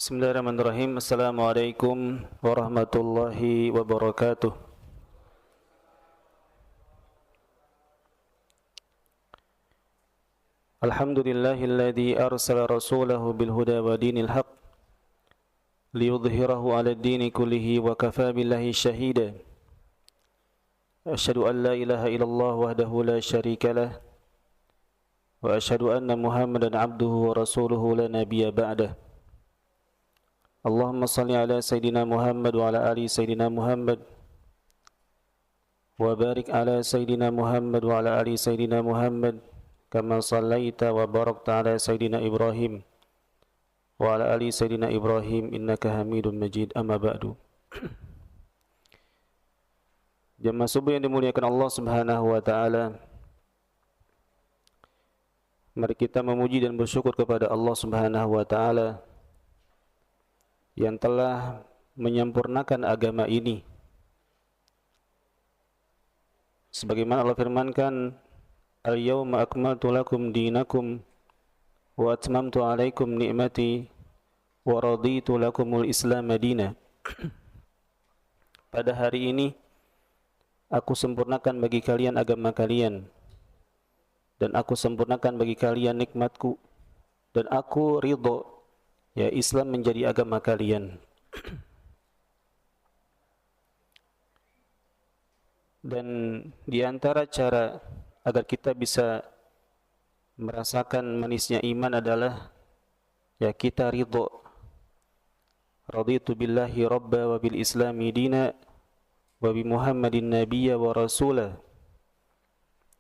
Bismillahirrahmanirrahim. Assalamualaikum warahmatullahi wabarakatuh. Alhamdulillahilladzi arsala rasulahu bil huda wa dinil haq liyudhhirahu 'ala ad-dini kullihi wa kafaa billahi shahida. Asyhadu an la ilaha illallah wahdahu la syarika lah wa asyhadu anna Muhammadan 'abduhu wa rasuluhu la nabiyya ba'dah. Allahumma salli ala Sayyidina Muhammad wa ala ali Sayyidina Muhammad wa barik ala Sayyidina Muhammad wa ala ali Sayyidina Muhammad kama sallaita wa barakta ala Sayyidina Ibrahim wa ala ali Sayyidina Ibrahim innaka Hamidum Majid. Amma ba'du. Jamaah subuh yang dimuliakan Allah Subhanahu wa taala, mari kita memuji dan bersyukur kepada Allah Subhanahu wa taala yang telah menyempurnakan agama ini. Sebagaimana Allah firmankan, "Al-yawma akmaltu lakum dinakum wa atmamtu 'alaikum ni'mati wa raditu lakumul Islam madina." Pada hari ini aku sempurnakan bagi kalian agama kalian, dan aku sempurnakan bagi kalian nikmatku, dan aku ridho ya Islam menjadi agama kalian. Dan di antara cara agar kita bisa merasakan manisnya iman adalah ya kita ridho. Raditu billahi rabba wa bil islami dina wa bi Muhammadin nabiyya wa rasula.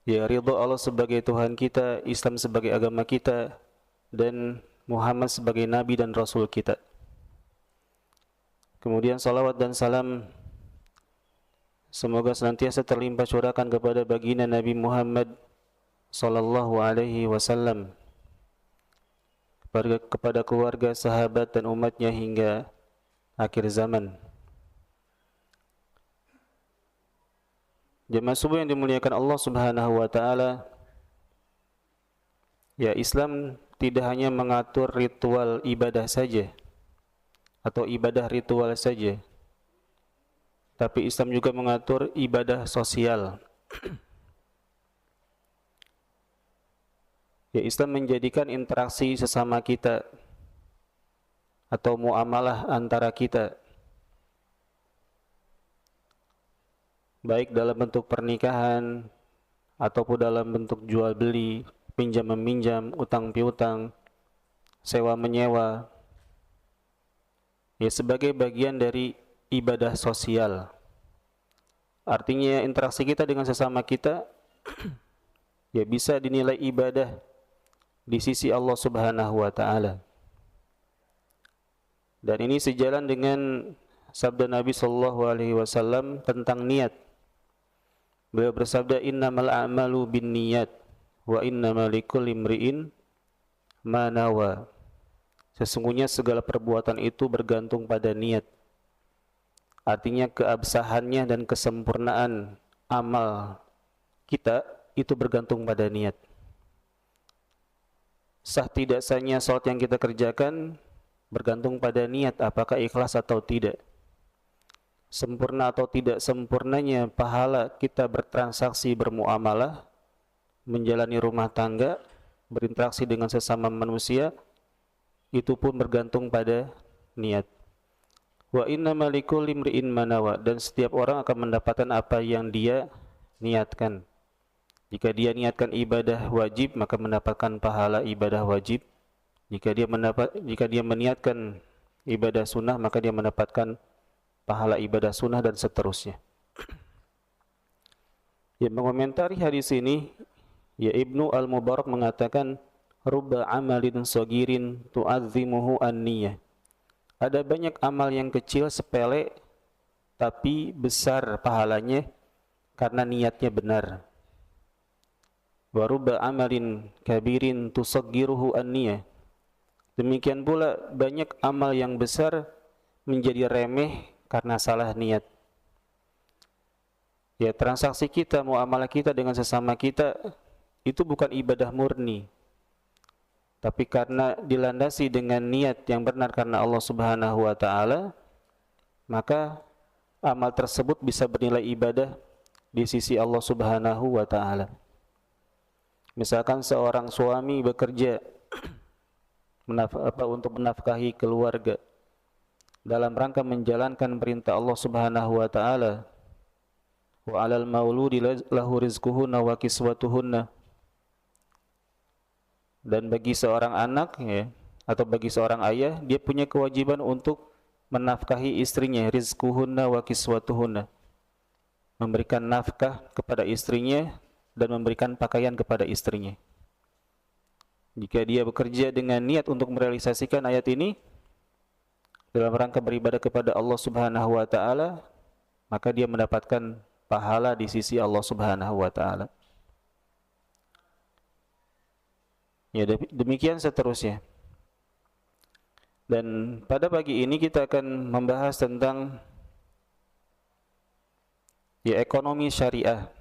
Ya ridho Allah sebagai Tuhan kita, Islam sebagai agama kita, dan Muhammad sebagai Nabi dan Rasul kita. Kemudian salawat dan salam semoga senantiasa terlimpah curahkan kepada baginda Nabi Muhammad sallallahu alaihi wasallam, kepada keluarga, sahabat dan umatnya hingga akhir zaman. Jemaah subuh yang dimuliakan Allah Subhanahu wa taala, ya Islam tidak hanya mengatur ritual ibadah saja atau ibadah ritual saja, tapi Islam juga mengatur ibadah sosial. Ya Islam menjadikan interaksi sesama kita atau muamalah antara kita, baik dalam bentuk pernikahan ataupun dalam bentuk jual beli, pinjam meminjam, utang piutang, sewa menyewa, ya sebagai bagian dari ibadah sosial. Artinya interaksi kita dengan sesama kita ya bisa dinilai ibadah di sisi Allah Subhanahu wa taala. Dan ini sejalan dengan sabda Nabi sallallahu alaihi wasallam tentang niat. Beliau bersabda, "Innamal a'malu binniyat wa innamal likulli imri'in ma nawa." Sesungguhnya segala perbuatan itu bergantung pada niat. Artinya keabsahannya dan kesempurnaan amal kita itu bergantung pada niat. Sah tidak sahnya salat yang kita kerjakan bergantung pada niat, apakah ikhlas atau tidak. Sempurna atau tidak sempurnanya pahala kita bertransaksi, bermuamalah, menjalani rumah tangga, berinteraksi dengan sesama manusia, itu pun bergantung pada niat. Wa innamal likulli imri'in ma nawa, dan setiap orang akan mendapatkan apa yang dia niatkan. Jika dia niatkan ibadah wajib, maka mendapatkan pahala ibadah wajib. Jika dia meniatkan ibadah sunnah, maka dia mendapatkan pahala ibadah sunnah, dan seterusnya. Yang mengomentari hadis ini, ya Ibnu Al-Mubarak mengatakan, "Rubba amalin sagirin tu'azzimuhu an-niyah." Ada banyak amal yang kecil, sepele, tapi besar pahalanya karena niatnya benar. Wa rubba amalin kabirin tusaggiruhu an-niyah. Demikian pula banyak amal yang besar menjadi remeh karena salah niat. Ya transaksi kita, muamalah kita dengan sesama kita itu bukan ibadah murni, tapi karena dilandasi dengan niat yang benar karena Allah Subhanahu wa taala, maka amal tersebut bisa bernilai ibadah di sisi Allah Subhanahu wa taala. Misalkan seorang suami bekerja untuk menafkahi keluarga dalam rangka menjalankan perintah Allah Subhanahu wa taala, wa 'alal mauludi lahu rizquhunna wa kiswatuhunna, dan bagi seorang anak ya, atau bagi seorang ayah, dia punya kewajiban untuk menafkahi istrinya, rizquhunna wa kiswatuhunna, memberikan nafkah kepada istrinya dan memberikan pakaian kepada istrinya. Jika dia bekerja dengan niat untuk merealisasikan ayat ini dalam rangka beribadah kepada Allah Subhanahu wa taala, maka dia mendapatkan pahala di sisi Allah Subhanahu wa taala. Ya, demikian seterusnya. Dan pada pagi ini kita akan membahas tentang ya ekonomi syariah.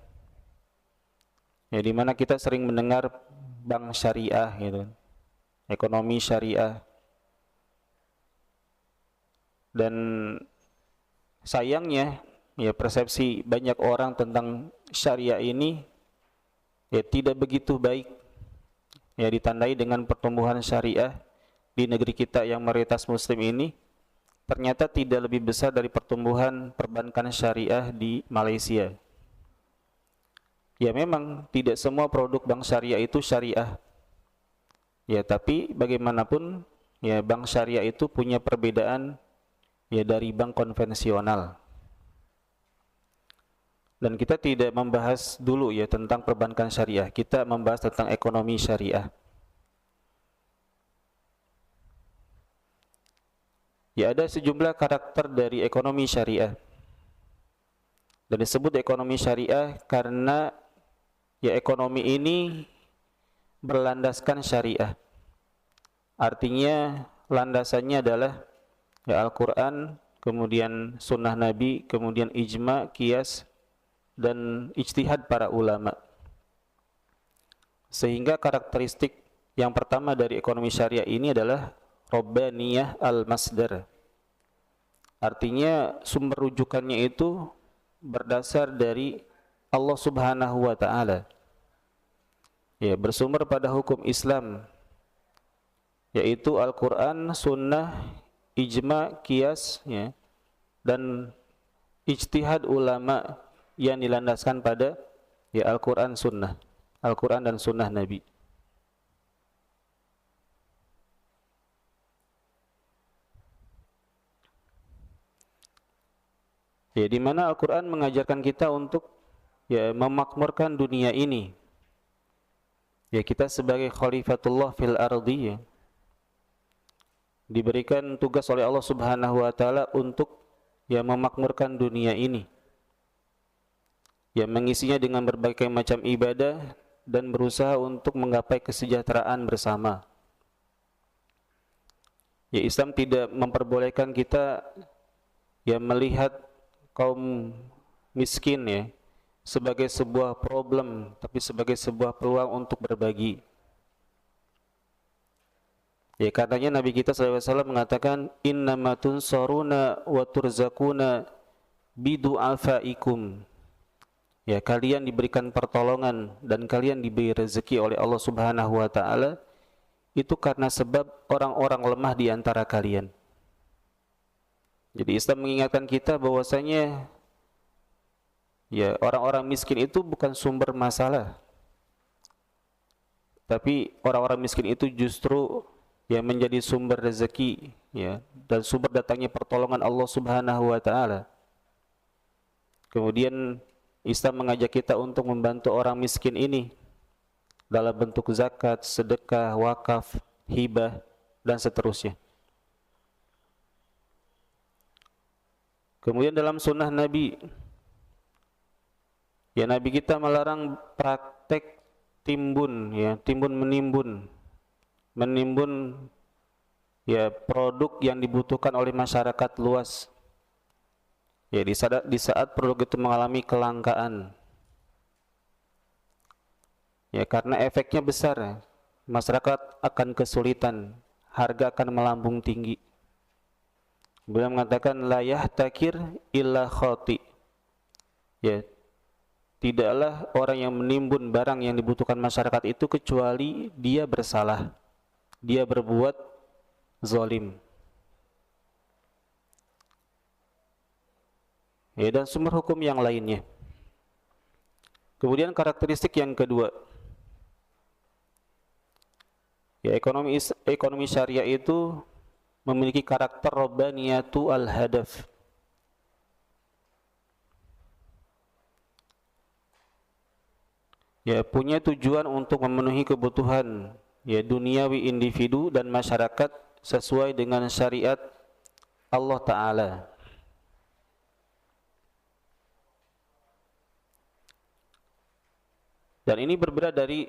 Ya, di mana kita sering mendengar bank syariah gitu. Ekonomi syariah. Dan sayangnya ya persepsi banyak orang tentang syariah ini ya tidak begitu baik. Ya, ditandai dengan pertumbuhan syariah di negeri kita yang mayoritas muslim ini ternyata tidak lebih besar dari pertumbuhan perbankan syariah di Malaysia. Ya, memang tidak semua produk bank syariah itu syariah. Ya, tapi bagaimanapun ya bank syariah itu punya perbedaan ya dari bank konvensional. Dan kita tidak membahas dulu ya tentang perbankan syariah, kita membahas tentang ekonomi syariah. Ya, ada sejumlah karakter dari ekonomi syariah. Dan disebut ekonomi syariah karena ya ekonomi ini berlandaskan syariah. Artinya landasannya adalah ya Al-Quran, kemudian sunnah Nabi, kemudian ijma, qiyas, dan ijtihad para ulama. Sehingga karakteristik yang pertama dari ekonomi syariah ini adalah Rabbaniyah al-masdar. Artinya sumber rujukannya itu berdasar dari Allah Subhanahu wa taala. Ya, bersumber pada hukum Islam, yaitu Al-Quran, sunnah, ijma, qiyas ya, dan ijtihad ulama yang dilandaskan pada ya Al-Quran sunnah, Al-Quran dan sunnah Nabi. Ya, di mana Al-Quran mengajarkan kita untuk ya memakmurkan dunia ini. Ya, kita sebagai khalifatullah fil ardi ya, diberikan tugas oleh Allah Subhanahu wa taala untuk ya memakmurkan dunia ini. Ya, mengisinya dengan berbagai macam ibadah dan berusaha untuk menggapai kesejahteraan bersama. Ya, Islam tidak memperbolehkan kita ya melihat kaum miskin ya sebagai sebuah problem, tapi sebagai sebuah peluang untuk berbagi. Ya, katanya Nabi kita SAW mengatakan innama tunsaruna wa turzakuna bidu'afaikum. Ya, kalian diberikan pertolongan dan kalian diberi rezeki oleh Allah Subhanahu wa taala itu karena sebab orang-orang lemah di antara kalian. Jadi Islam mengingatkan kita bahwasanya ya orang-orang miskin itu bukan sumber masalah. Tapi orang-orang miskin itu justru ya menjadi sumber rezeki ya dan sumber datangnya pertolongan Allah Subhanahu wa taala. Kemudian Islam mengajak kita untuk membantu orang miskin ini dalam bentuk zakat, sedekah, wakaf, hibah, dan seterusnya. Kemudian dalam sunnah Nabi, ya Nabi kita melarang praktek timbun, ya timbun menimbun ya produk yang dibutuhkan oleh masyarakat luas. Ya, di saat produk itu mengalami kelangkaan. Ya, karena efeknya besar ya. masyarakat akan kesulitan, harga akan melambung tinggi. Beliau mengatakan la yahtakir illa khati. Ya, tidaklah orang yang menimbun barang yang dibutuhkan masyarakat itu kecuali dia bersalah, dia berbuat zalim. Ya, dan sumber hukum yang lainnya. Kemudian karakteristik yang kedua, ya, ekonomi syariah itu memiliki karakter robbaniyatu al-hadaf. Ya, punya tujuan untuk memenuhi kebutuhan ya duniawi individu dan masyarakat sesuai dengan syariat Allah Ta'ala. Dan ini berbeda dari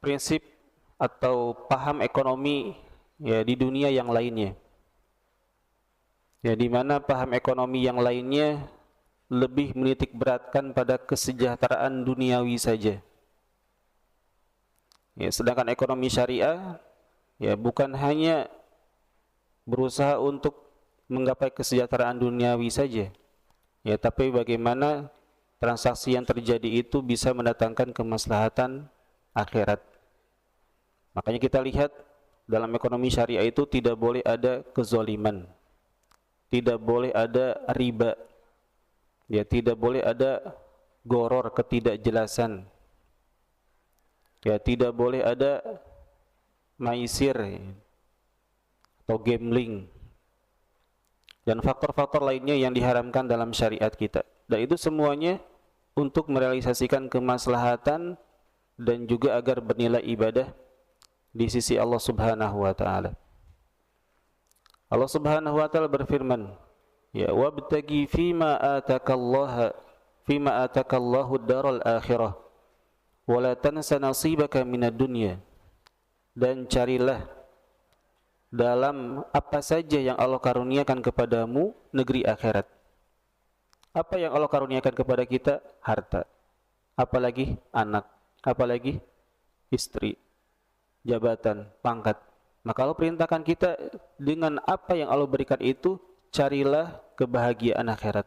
prinsip atau paham ekonomi ya di dunia yang lainnya. Ya, di mana paham ekonomi yang lainnya lebih menitik beratkan pada kesejahteraan duniawi saja. Ya, sedangkan ekonomi syariah ya bukan hanya berusaha untuk menggapai kesejahteraan duniawi saja. Ya, tapi bagaimana transaksi yang terjadi itu bisa mendatangkan kemaslahatan akhirat. Makanya kita lihat dalam ekonomi syariah itu tidak boleh ada kezaliman, tidak boleh ada riba, ya, tidak boleh ada goror, ketidakjelasan, ya, tidak boleh ada maisir atau gambling dan faktor-faktor lainnya yang diharamkan dalam syariat kita. Dan itu semuanya untuk merealisasikan kemaslahatan dan juga agar bernilai ibadah di sisi Allah Subhanahu wa taala. Allah Subhanahu wa taala berfirman, ya wabtagi fima atakallahu ad-daral akhirah wa la tansa nasibaka minad dunya. Dan carilah dalam apa saja yang Allah karuniakan kepadamu negeri akhirat. Apa yang Allah karuniakan kepada kita? Harta. Apalagi anak, apalagi istri, jabatan, pangkat. Maka Allah perintahkan kita dengan apa yang Allah berikan itu, carilah kebahagiaan akhirat.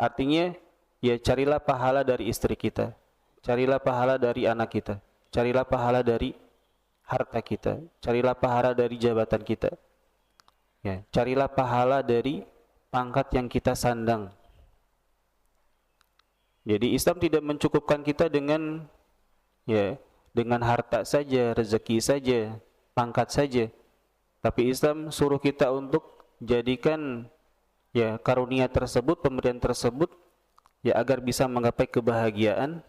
Artinya, ya carilah pahala dari istri kita, carilah pahala dari anak kita, carilah pahala dari harta kita, carilah pahala dari jabatan kita, ya, carilah pahala dari pangkat yang kita sandang. Jadi Islam tidak mencukupkan kita dengan dengan harta saja, rezeki saja, pangkat saja. Tapi Islam suruh kita untuk jadikan ya karunia tersebut, pemberian tersebut ya agar bisa menggapai kebahagiaan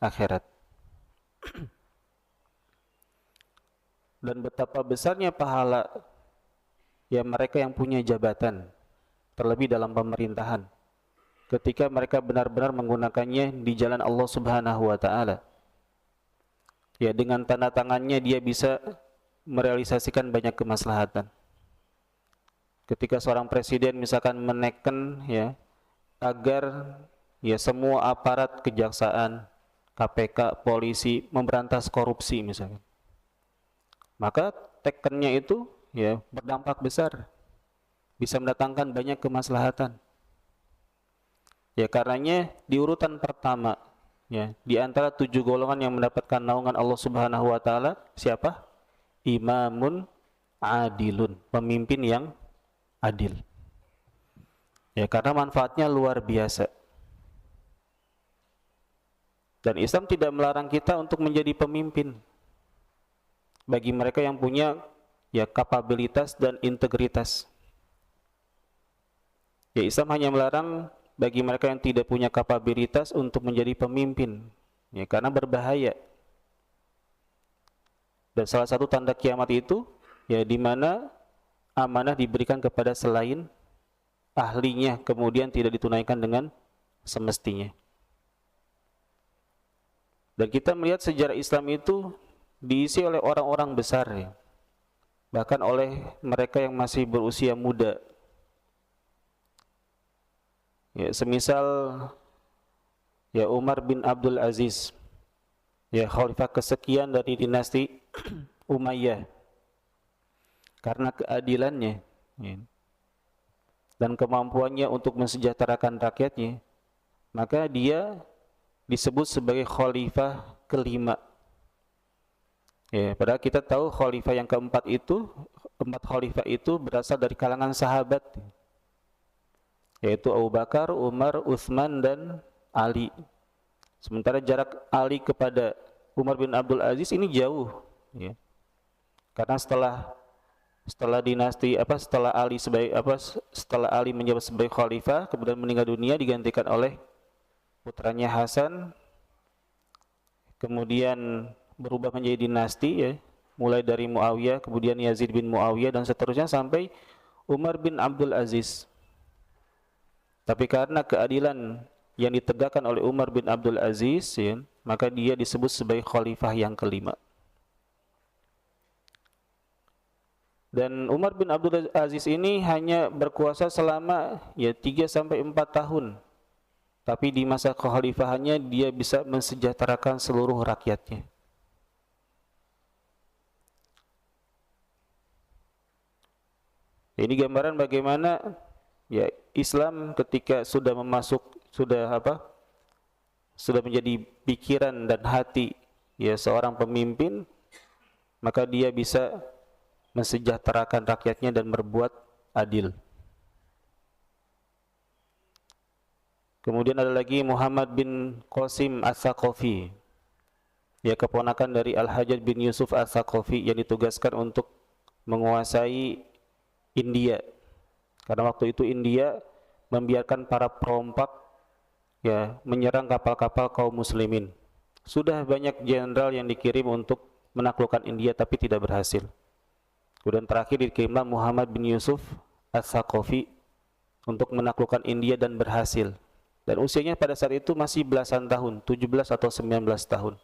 akhirat. Dan betapa besarnya pahala ya mereka yang punya jabatan, terlebih dalam pemerintahan, ketika mereka benar-benar menggunakannya di jalan Allah Subhanahu wa taala. Ya, dengan tanda tangannya dia bisa merealisasikan banyak kemaslahatan. Ketika seorang presiden misalkan menekan ya agar ya semua aparat kejaksaan, KPK, polisi memberantas korupsi misalkan, maka tekannya itu ya berdampak besar, bisa mendatangkan banyak kemaslahatan. Ya, karenanya di urutan pertama ya di antara 7 golongan yang mendapatkan naungan Allah Subhanahu wa taala siapa? Imamun adilun, pemimpin yang adil. Ya, karena manfaatnya luar biasa. Dan Islam tidak melarang kita untuk menjadi pemimpin bagi mereka yang punya ya kapabilitas dan integritas. Ya, Islam hanya melarang bagi mereka yang tidak punya kapabilitas untuk menjadi pemimpin, ya, karena berbahaya. Dan salah satu tanda kiamat itu ya di mana amanah diberikan kepada selain ahlinya, kemudian tidak ditunaikan dengan semestinya. Dan kita melihat sejarah Islam itu diisi oleh orang-orang besar ya. Bahkan oleh mereka yang masih berusia muda. Ya, semisal ya Umar bin Abdul Aziz, ya khalifah kesekian dari dinasti Umayyah karena keadilannya, ya, dan kemampuannya untuk mensejahterakan rakyatnya, maka dia disebut sebagai khalifah kelima. Ya, padahal kita tahu khalifah yang keempat itu, empat khalifah itu berasal dari kalangan sahabat, yaitu Abu Bakar, Umar, Utsman, dan Ali. Sementara jarak Ali kepada Umar bin Abdul Aziz ini jauh, ya. Karena setelah Ali menjabat sebagai khalifah, kemudian meninggal dunia, digantikan oleh putranya Hasan, kemudian berubah menjadi dinasti, ya, mulai dari Muawiyah, kemudian Yazid bin Muawiyah, dan seterusnya sampai Umar bin Abdul Aziz. Tapi karena keadilan yang ditegakkan oleh Umar bin Abdul Aziz, ya, maka dia disebut sebagai khalifah yang kelima. Dan Umar bin Abdul Aziz ini hanya berkuasa selama 3-4 tahun. Tapi di masa kekhalifahannya dia bisa mensejahterakan seluruh rakyatnya. Ini gambaran bagaimana Islam ketika sudah menjadi pikiran dan hati seorang pemimpin, maka dia bisa mensejahterakan rakyatnya dan berbuat adil. Kemudian ada lagi Muhammad bin Qasim As-Saqafi, keponakan dari Al-Hajjaj bin Yusuf As-Saqafi yang ditugaskan untuk menguasai India. Karena waktu itu India membiarkan para perompak menyerang kapal-kapal kaum muslimin. Sudah banyak jenderal yang dikirim untuk menaklukkan India tapi tidak berhasil. Kemudian terakhir dikirimlah Muhammad bin Yusuf As-Saqafi untuk menaklukkan India dan berhasil. Dan usianya pada saat itu masih belasan tahun, 17 atau 19 tahun.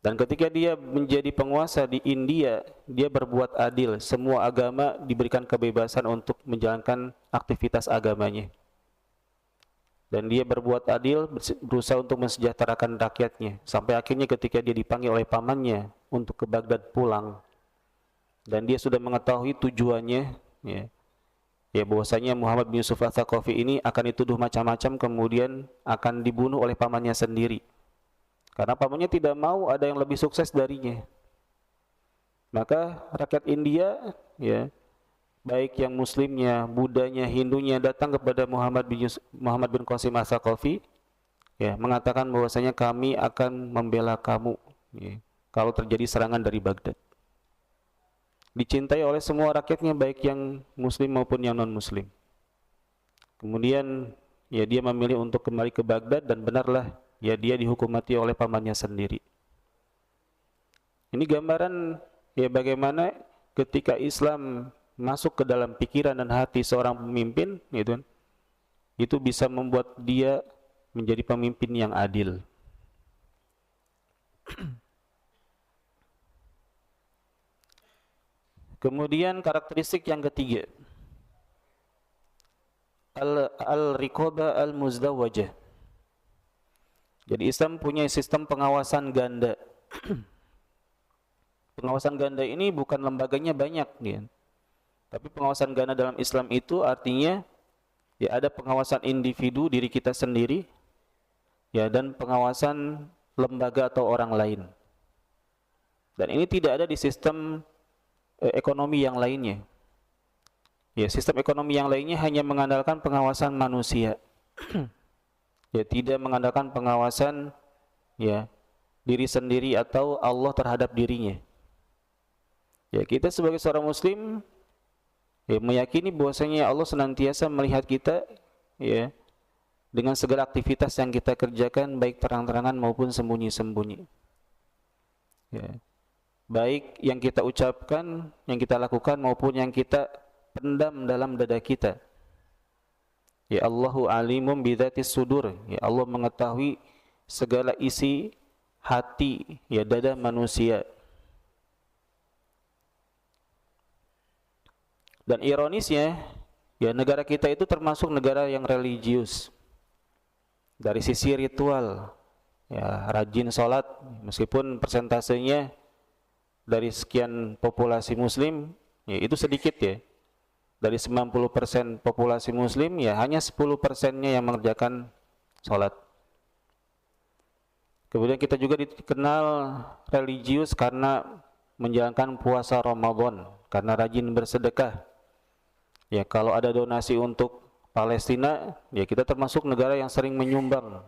Dan ketika dia menjadi penguasa di India, dia berbuat adil. Semua agama diberikan kebebasan untuk menjalankan aktivitas agamanya. Dan dia berbuat adil, berusaha untuk mensejahterakan rakyatnya. Sampai akhirnya ketika dia dipanggil oleh pamannya untuk ke Baghdad pulang, dan dia sudah mengetahui tujuannya, bahwasanya Muhammad bin Yusuf As-Saqafi ini akan dituduh macam-macam, kemudian akan dibunuh oleh pamannya sendiri. Karena pamannya tidak mau ada yang lebih sukses darinya. Maka rakyat India, baik yang Muslimnya, Budanya, Hindunya, datang kepada Muhammad bin Qasim As-Saqafi, mengatakan bahwasanya kami akan membela kamu kalau terjadi serangan dari Baghdad. Dicintai oleh semua rakyatnya, baik yang Muslim maupun yang non-Muslim. Kemudian dia memilih untuk kembali ke Baghdad, dan benarlah dia dihukum mati oleh pamannya sendiri. Ini gambaran bagaimana ketika Islam masuk ke dalam pikiran dan hati seorang pemimpin, itu bisa membuat dia menjadi pemimpin yang adil. Kemudian karakteristik yang ketiga, al-riqabah al-muzdawajah. Jadi Islam punya sistem pengawasan ganda. Pengawasan ganda ini bukan lembaganya banyak, tapi pengawasan ganda dalam Islam itu artinya ada pengawasan individu diri kita sendiri, dan pengawasan lembaga atau orang lain. Dan ini tidak ada di sistem ekonomi yang lainnya. Sistem ekonomi yang lainnya hanya mengandalkan pengawasan manusia. Tidak mengandalkan pengawasan diri sendiri atau Allah terhadap dirinya. Kita sebagai seorang muslim meyakini bahwasanya Allah senantiasa melihat kita dengan segala aktivitas yang kita kerjakan, baik terang-terangan maupun sembunyi-sembunyi. Baik yang kita ucapkan, yang kita lakukan, maupun yang kita pendam dalam dada kita. Allahu alimum bidzatis sudur. Allah mengetahui segala isi hati, dada manusia. Dan ironisnya, negara kita itu termasuk negara yang religius. Dari sisi ritual, rajin sholat, meskipun persentasenya dari sekian populasi muslim, ya itu sedikit ya. Dari 90% populasi muslim, ya hanya 10%-nya yang mengerjakan sholat. Kemudian kita juga dikenal religius karena menjalankan puasa Ramadan, karena rajin bersedekah. Ya, kalau ada donasi untuk Palestina, ya kita termasuk negara yang sering menyumbang.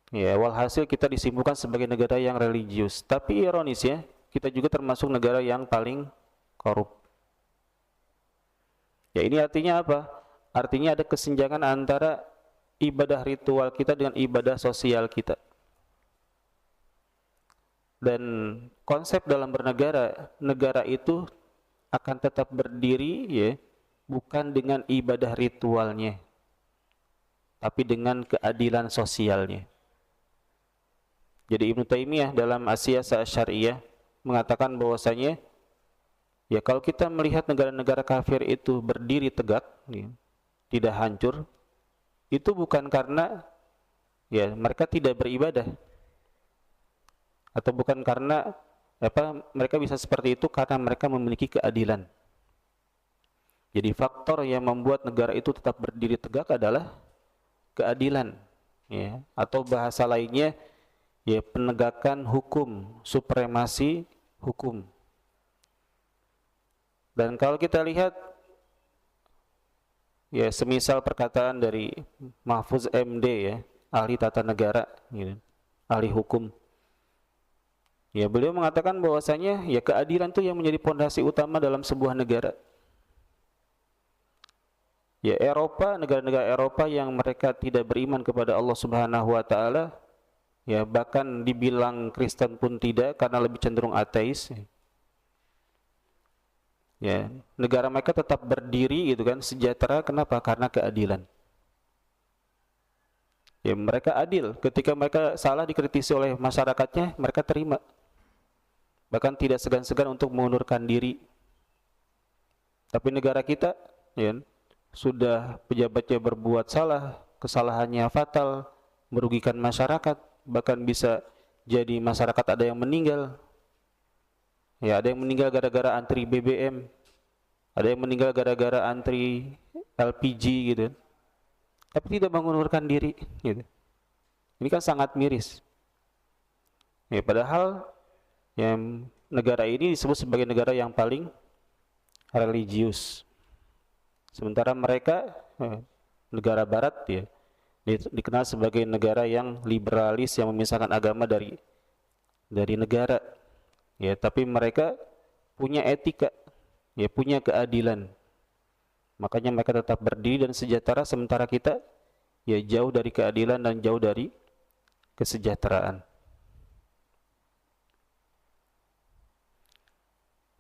Ya, walhasil kita disimpulkan sebagai negara yang religius. Tapi ironis ya, kita juga termasuk negara yang paling korup. Ya, ini artinya apa? Artinya ada kesenjangan antara ibadah ritual kita dengan ibadah sosial kita. Dan konsep dalam bernegara, negara itu akan tetap berdiri ya, bukan dengan ibadah ritualnya, tapi dengan keadilan sosialnya. Jadi Ibnu Taimiyah dalam As-Siyasah Asy-Syar'iyyah mengatakan bahwasanya ya kalau kita melihat negara-negara kafir itu berdiri tegak, ya, tidak hancur, itu bukan karena ya mereka tidak beribadah, atau bukan karena mereka bisa seperti itu karena mereka memiliki keadilan. Jadi faktor yang membuat negara itu tetap berdiri tegak adalah keadilan, ya, atau bahasa lainnya ya penegakan hukum, supremasi hukum. Dan kalau kita lihat ya semisal perkataan dari Mahfuz MD ya, ahli tata negara, gitu, ahli hukum. Ya, beliau mengatakan bahwasanya ya keadilan itu yang menjadi pondasi utama dalam sebuah negara. Ya, Eropa, negara-negara Eropa yang mereka tidak beriman kepada Allah Subhanahu wa taala, ya bahkan dibilang Kristen pun tidak karena lebih cenderung ateis. Ya, negara mereka tetap berdiri gitu kan, sejahtera. Kenapa? Karena keadilan. Ya, mereka adil. Ketika mereka salah dikritisi oleh masyarakatnya, mereka terima. Bahkan tidak segan-segan untuk mengundurkan diri. Tapi negara kita, ya, sudah pejabatnya berbuat salah, kesalahannya fatal, merugikan masyarakat, bahkan bisa jadi masyarakat ada yang meninggal. Ya, ada yang meninggal gara-gara antri BBM, ada yang meninggal gara-gara antri LPG gitu. Tapi tidak mengundurkan diri, gitu. Ini kan sangat miris. Ya, padahal yang negara ini disebut sebagai negara yang paling religius. Sementara mereka negara barat ya dikenal sebagai negara yang liberalis, yang memisahkan agama dari negara. Ya, tapi mereka punya etika, ya punya keadilan. Makanya mereka tetap berdiri dan sejahtera, sementara kita ya jauh dari keadilan dan jauh dari kesejahteraan.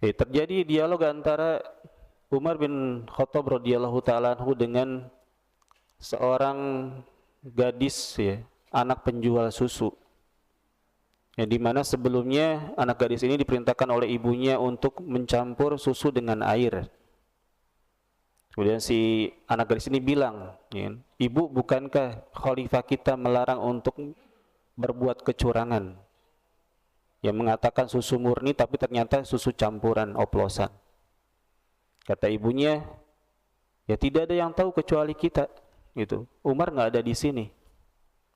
Terjadi dialog antara Umar bin Khattab radhiyallahu ta'ala anhu dengan seorang gadis ya, anak penjual susu. Ya, di mana sebelumnya anak gadis ini diperintahkan oleh ibunya untuk mencampur susu dengan air. Kemudian si anak gadis ini bilang, ya, "Ibu, bukankah khalifah kita melarang untuk berbuat kecurangan? Yang mengatakan susu murni tapi ternyata susu campuran oplosan." Kata ibunya, "Ya tidak ada yang tahu kecuali kita." Gitu. Umar nggak ada di sini.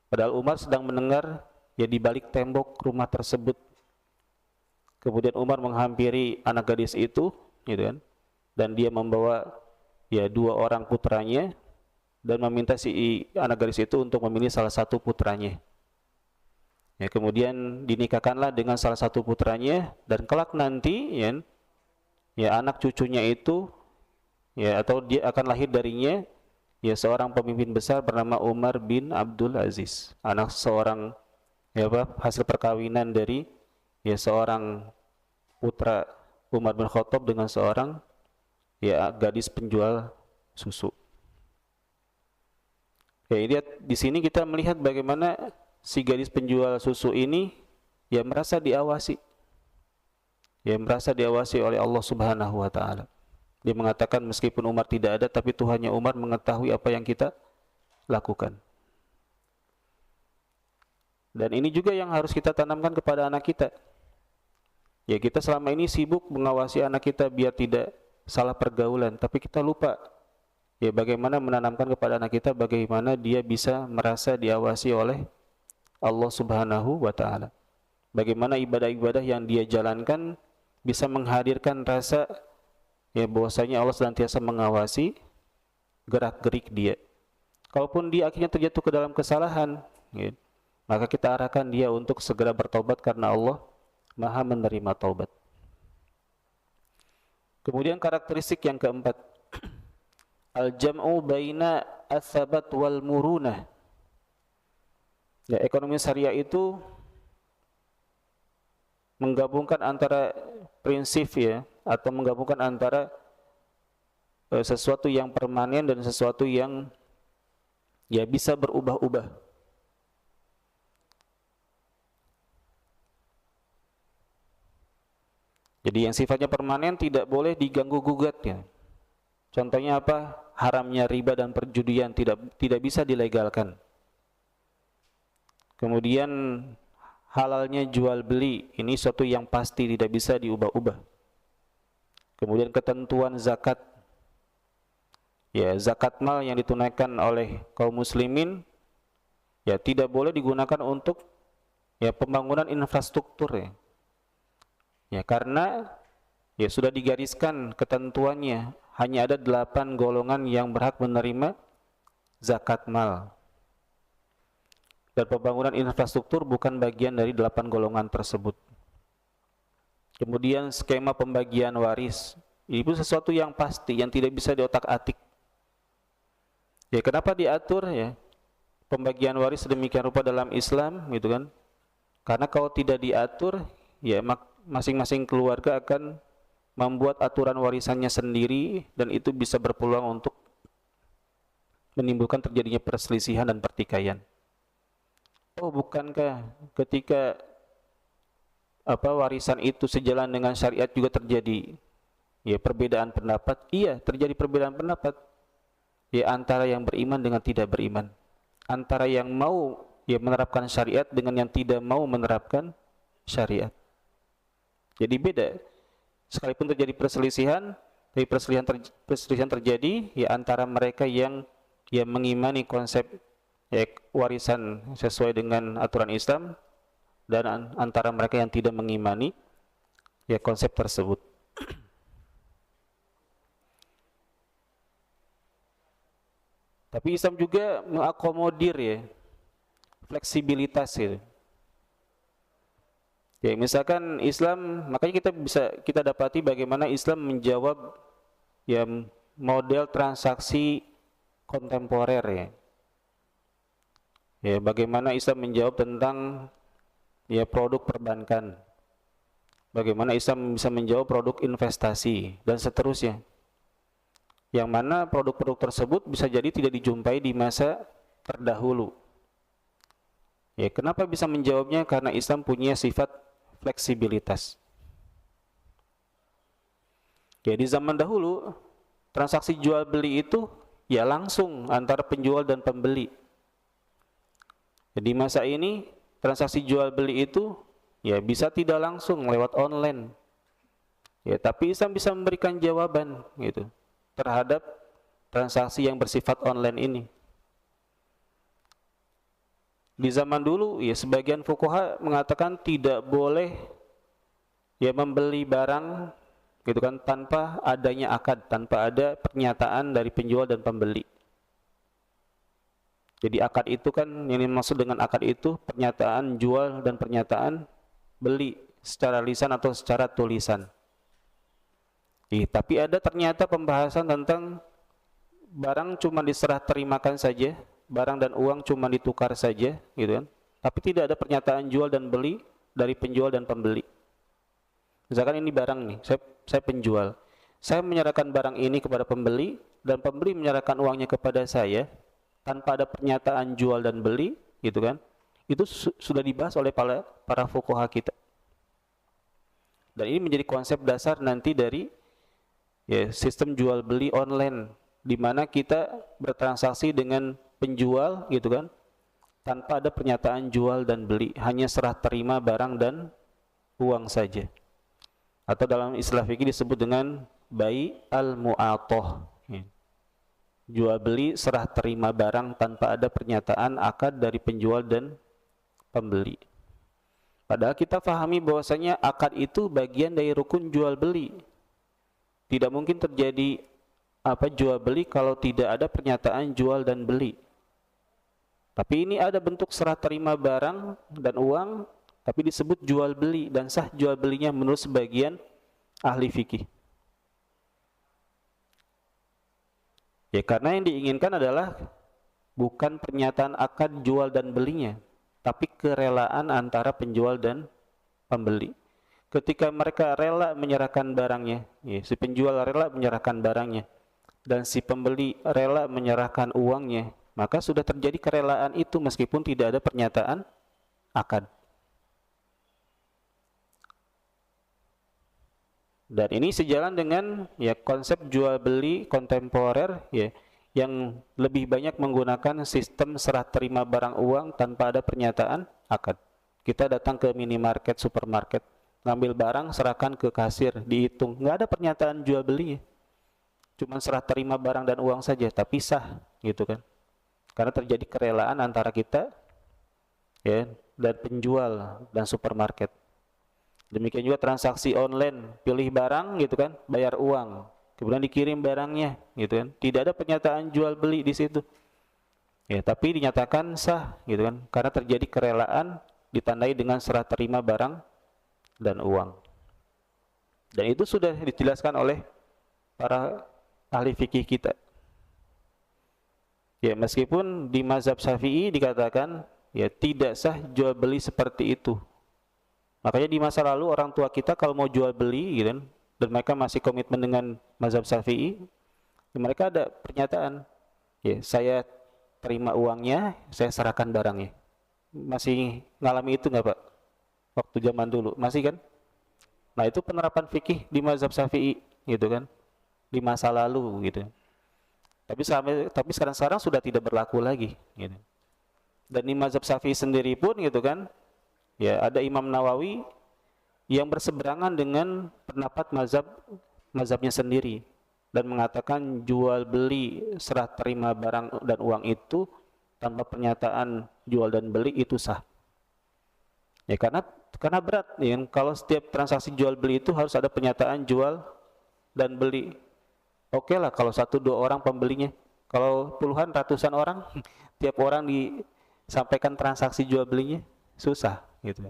Padahal Umar sedang mendengar ya di balik tembok rumah tersebut. Kemudian Umar menghampiri anak gadis itu, gitu kan, dan dia membawa ya 2 orang putranya dan meminta si anak gadis itu untuk memilih salah satu putranya. Ya, kemudian dinikahkanlah dengan salah satu putranya, dan kelak nanti ya anak cucunya itu ya atau dia akan lahir darinya ya seorang pemimpin besar bernama Umar bin Abdul Aziz, anak seorang ya hasil perkawinan dari ya seorang putra Umar bin Khattab dengan seorang ya gadis penjual susu. Ya, di sini kita melihat bagaimana si gadis penjual susu ini ya merasa diawasi. Ya merasa diawasi oleh Allah Subhanahu wa taala. Dia mengatakan meskipun Umar tidak ada, tapi Tuhannya Umar mengetahui apa yang kita lakukan. Dan ini juga yang harus kita tanamkan kepada anak kita. Ya kita selama ini sibuk mengawasi anak kita biar tidak salah pergaulan, tapi kita lupa ya bagaimana menanamkan kepada anak kita bagaimana dia bisa merasa diawasi oleh Allah Subhanahu wa taala. Bagaimana ibadah-ibadah yang dia jalankan bisa menghadirkan rasa ya bahwasanya Allah senantiasa mengawasi gerak-gerik dia. Kalaupun dia akhirnya terjatuh ke dalam kesalahan, ya, maka kita arahkan dia untuk segera bertobat karena Allah Maha menerima taubat. Kemudian karakteristik yang keempat, al-jam'u baina ats-tsabat wal murunah. Ya, ekonomi syariah itu menggabungkan antara prinsip ya atau menggabungkan antara sesuatu yang permanen dan sesuatu yang ya bisa berubah-ubah. Jadi yang sifatnya permanen tidak boleh diganggu gugat ya. Contohnya apa? Haramnya riba dan perjudian tidak bisa dilegalkan. Kemudian halalnya jual beli, ini suatu yang pasti tidak bisa diubah-ubah. Kemudian ketentuan zakat. Ya, zakat mal yang ditunaikan oleh kaum muslimin ya tidak boleh digunakan untuk ya pembangunan infrastruktur ya. Ya, karena ya sudah digariskan ketentuannya, hanya ada 8 golongan yang berhak menerima zakat mal. Dan pembangunan infrastruktur bukan bagian dari 8 golongan tersebut. Kemudian skema pembagian waris, itu sesuatu yang pasti, yang tidak bisa diotak-atik. Ya, kenapa diatur ya pembagian waris sedemikian rupa dalam Islam gitu kan? Karena kalau tidak diatur, ya masing-masing keluarga akan membuat aturan warisannya sendiri dan itu bisa berpeluang untuk menimbulkan terjadinya perselisihan dan pertikaian. Oh, bukankah ketika warisan itu sejalan dengan syariat juga terjadi ya perbedaan pendapat? Iya, terjadi perbedaan pendapat ya antara yang beriman dengan tidak beriman, antara yang mau ya menerapkan syariat dengan yang tidak mau menerapkan syariat. Jadi beda. Sekalipun terjadi perselisihan, tapi perselisihan terjadi ya antara mereka yang ya mengimani konsep ya warisan sesuai dengan aturan Islam dan antara mereka yang tidak mengimani ya konsep tersebut. Tapi Islam juga mengakomodir ya fleksibilitas itu. Ya, misalkan Islam, makanya kita dapati bagaimana Islam menjawab ya model transaksi kontemporer ya. Ya, bagaimana Islam menjawab tentang ya produk perbankan. Bagaimana Islam bisa menjawab produk investasi dan seterusnya. Yang mana produk-produk tersebut bisa jadi tidak dijumpai di masa terdahulu. Ya, kenapa bisa menjawabnya? Karena Islam punya sifat fleksibilitas. Ya, di zaman dahulu transaksi jual beli itu ya langsung antara penjual dan pembeli. Ya, di masa ini transaksi jual beli itu ya bisa tidak langsung lewat online. Ya, tapi Islam bisa memberikan jawaban gitu terhadap transaksi yang bersifat online ini. Di zaman dulu ya sebagian fuqaha mengatakan tidak boleh ya membeli barang gitu kan tanpa adanya akad, tanpa ada pernyataan dari penjual dan pembeli. Jadi akad itu kan yang dimaksud dengan akad itu pernyataan jual dan pernyataan beli secara lisan atau secara tulisan. Tapi ada ternyata pembahasan tentang barang cuma diserah terimakan saja, barang dan uang cuma ditukar saja gitu kan, tapi tidak ada pernyataan jual dan beli dari penjual dan pembeli. Misalkan ini barang nih, saya penjual, saya menyerahkan barang ini kepada pembeli dan pembeli menyerahkan uangnya kepada saya tanpa ada pernyataan jual dan beli gitu kan, itu sudah dibahas oleh para fuqaha kita. Dan ini menjadi konsep dasar nanti dari ya sistem jual beli online, di mana kita bertransaksi dengan penjual gitu kan tanpa ada pernyataan jual dan beli, hanya serah terima barang dan uang saja. atau dalam istilah fikih disebut dengan bai' al-mu'athah. Jual beli serah terima barang tanpa ada pernyataan akad dari penjual dan pembeli. Padahal kita pahami bahwasanya akad itu bagian dari rukun jual beli. Tidak mungkin terjadi jual beli kalau tidak ada pernyataan jual dan beli. Tapi ini ada bentuk serah terima barang dan uang, tapi disebut jual beli dan sah jual belinya menurut sebagian ahli fikih. Ya karena yang diinginkan adalah bukan pernyataan akad jual dan belinya, tapi kerelaan antara penjual dan pembeli. Ketika mereka rela menyerahkan barangnya, ya, si penjual rela menyerahkan barangnya, dan si pembeli rela menyerahkan uangnya, maka sudah terjadi kerelaan itu meskipun tidak ada pernyataan akad. Dan ini sejalan dengan ya konsep jual beli kontemporer ya yang lebih banyak menggunakan sistem serah terima barang uang tanpa ada pernyataan akad. Kita datang ke minimarket, supermarket, ngambil barang, serahkan ke kasir, dihitung, nggak ada pernyataan jual belinya. Cuma serah terima barang dan uang saja, tapi sah gitu kan. Karena terjadi kerelaan antara kita ya dan penjual dan supermarket. Demikian juga transaksi online, pilih barang gitu kan, bayar uang, kemudian dikirim barangnya gitu kan. Tidak ada pernyataan jual beli di situ. Ya, tapi dinyatakan sah gitu kan, karena terjadi kerelaan ditandai dengan serah terima barang dan uang. Dan itu sudah dijelaskan oleh para ahli fikih kita. Ya, meskipun di mazhab Syafi'i dikatakan ya tidak sah jual beli seperti itu. Makanya di masa lalu orang tua kita kalau mau jual beli gitu kan, dan mereka masih komitmen dengan mazhab Syafi'i, mereka ada pernyataan, ya saya terima uangnya, saya serahkan barangnya. Masih ngalami itu nggak Pak? Waktu zaman dulu masih kan? Nah itu penerapan fikih di mazhab Syafi'i gitu kan, di masa lalu gitu. Tapi sekarang sudah tidak berlaku lagi gitu. Dan di mazhab Syafi'i sendiri pun gitu kan, ya ada Imam Nawawi yang berseberangan dengan pendapat mazhabnya sendiri dan mengatakan jual beli serah terima barang dan uang itu tanpa pernyataan jual dan beli itu sah. Ya karena berat ya, kalau setiap transaksi jual beli itu harus ada pernyataan jual dan beli. Oke lah kalau 1-2 orang pembelinya. Kalau puluhan ratusan orang tiap orang disampaikan transaksi jual belinya susah gitu.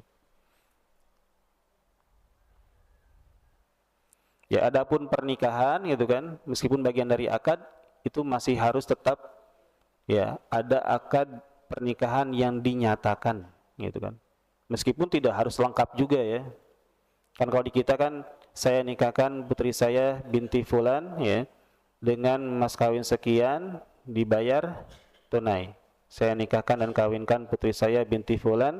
Ya adapun pernikahan gitu kan, meskipun bagian dari akad itu masih harus tetap ya ada akad pernikahan yang dinyatakan gitu kan. Meskipun tidak harus lengkap juga ya. Kan kalau di kita kan saya nikahkan putri saya binti fulan ya dengan mas kawin sekian dibayar tunai. Saya nikahkan dan kawinkan putri saya binti fulan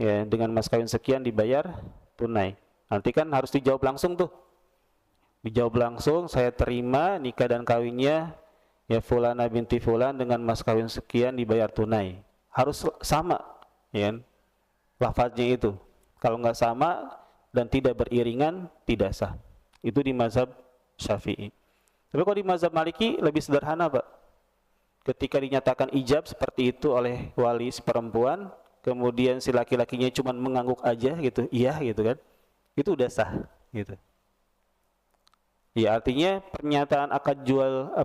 ya dengan mas kawin sekian dibayar tunai. Nanti kan harus dijawab langsung tuh. Dijawab langsung, saya terima nikah dan kawinnya ya fulana binti fulan dengan mas kawin sekian dibayar tunai. Harus sama ya kan? Lafaznya itu. Kalau nggak sama dan tidak beriringan tidak sah. Itu di mazhab Syafi'i. Tapi kalau di mazhab Maliki lebih sederhana Pak. Ketika dinyatakan ijab seperti itu oleh wali si perempuan, kemudian si laki-lakinya cuma mengangguk aja gitu, iya gitu kan, itu udah sah gitu. Ya artinya pernyataan akad jual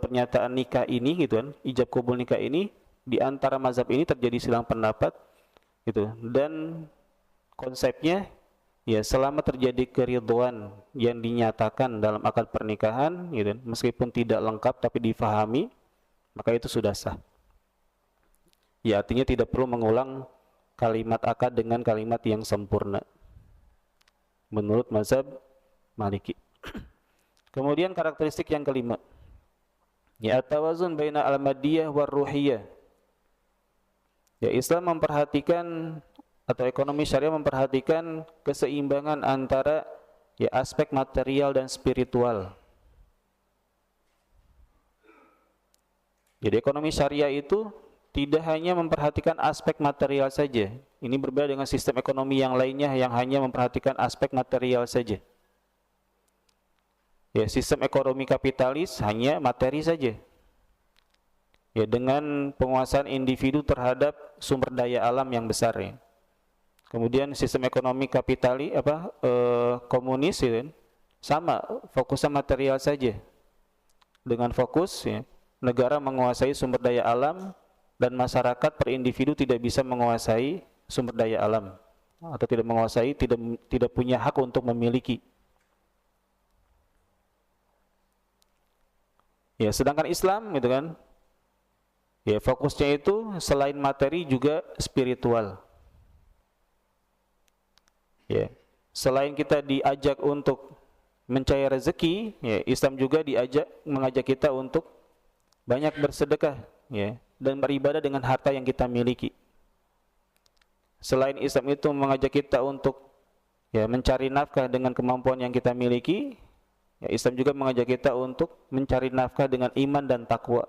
pernyataan nikah ini gitu kan, ijab qabul nikah ini di antara mazhab ini terjadi silang pendapat gitu. Dan konsepnya ya selama terjadi keridhaan yang dinyatakan dalam akad pernikahan gitu, meskipun tidak lengkap tapi difahami, maka itu sudah sah. Ya artinya tidak perlu mengulang kalimat akad dengan kalimat yang sempurna menurut mazhab Maliki. Kemudian karakteristik yang kelima, ya at-tawazun baina al-maddiyah war ruhiyah. Ya Islam memperhatikan atau ekonomi syariah memperhatikan keseimbangan antara ya aspek material dan spiritual. Jadi ekonomi syariah itu tidak hanya memperhatikan aspek material saja, Ini berbeda dengan sistem ekonomi yang lainnya yang hanya memperhatikan aspek material saja. Ya, sistem ekonomi kapitalis hanya materi saja. Ya, dengan penguasaan individu terhadap sumber daya alam yang besar ya. Kemudian sistem ekonomi komunis ya, sama, fokusnya material saja. Dengan fokus ya, negara menguasai sumber daya alam dan masyarakat per individu tidak bisa menguasai sumber daya alam atau tidak menguasai, tidak punya hak untuk memiliki. Ya, sedangkan Islam gitu kan, ya fokusnya itu selain materi juga spiritual. Ya, selain kita diajak untuk mencari rezeki, ya Islam juga mengajak kita untuk banyak bersedekah, ya, dan beribadah dengan harta yang kita miliki. Selain Islam itu mengajak kita untuk ya mencari nafkah dengan kemampuan yang kita miliki, ya Islam juga mengajak kita untuk mencari nafkah dengan iman dan takwa.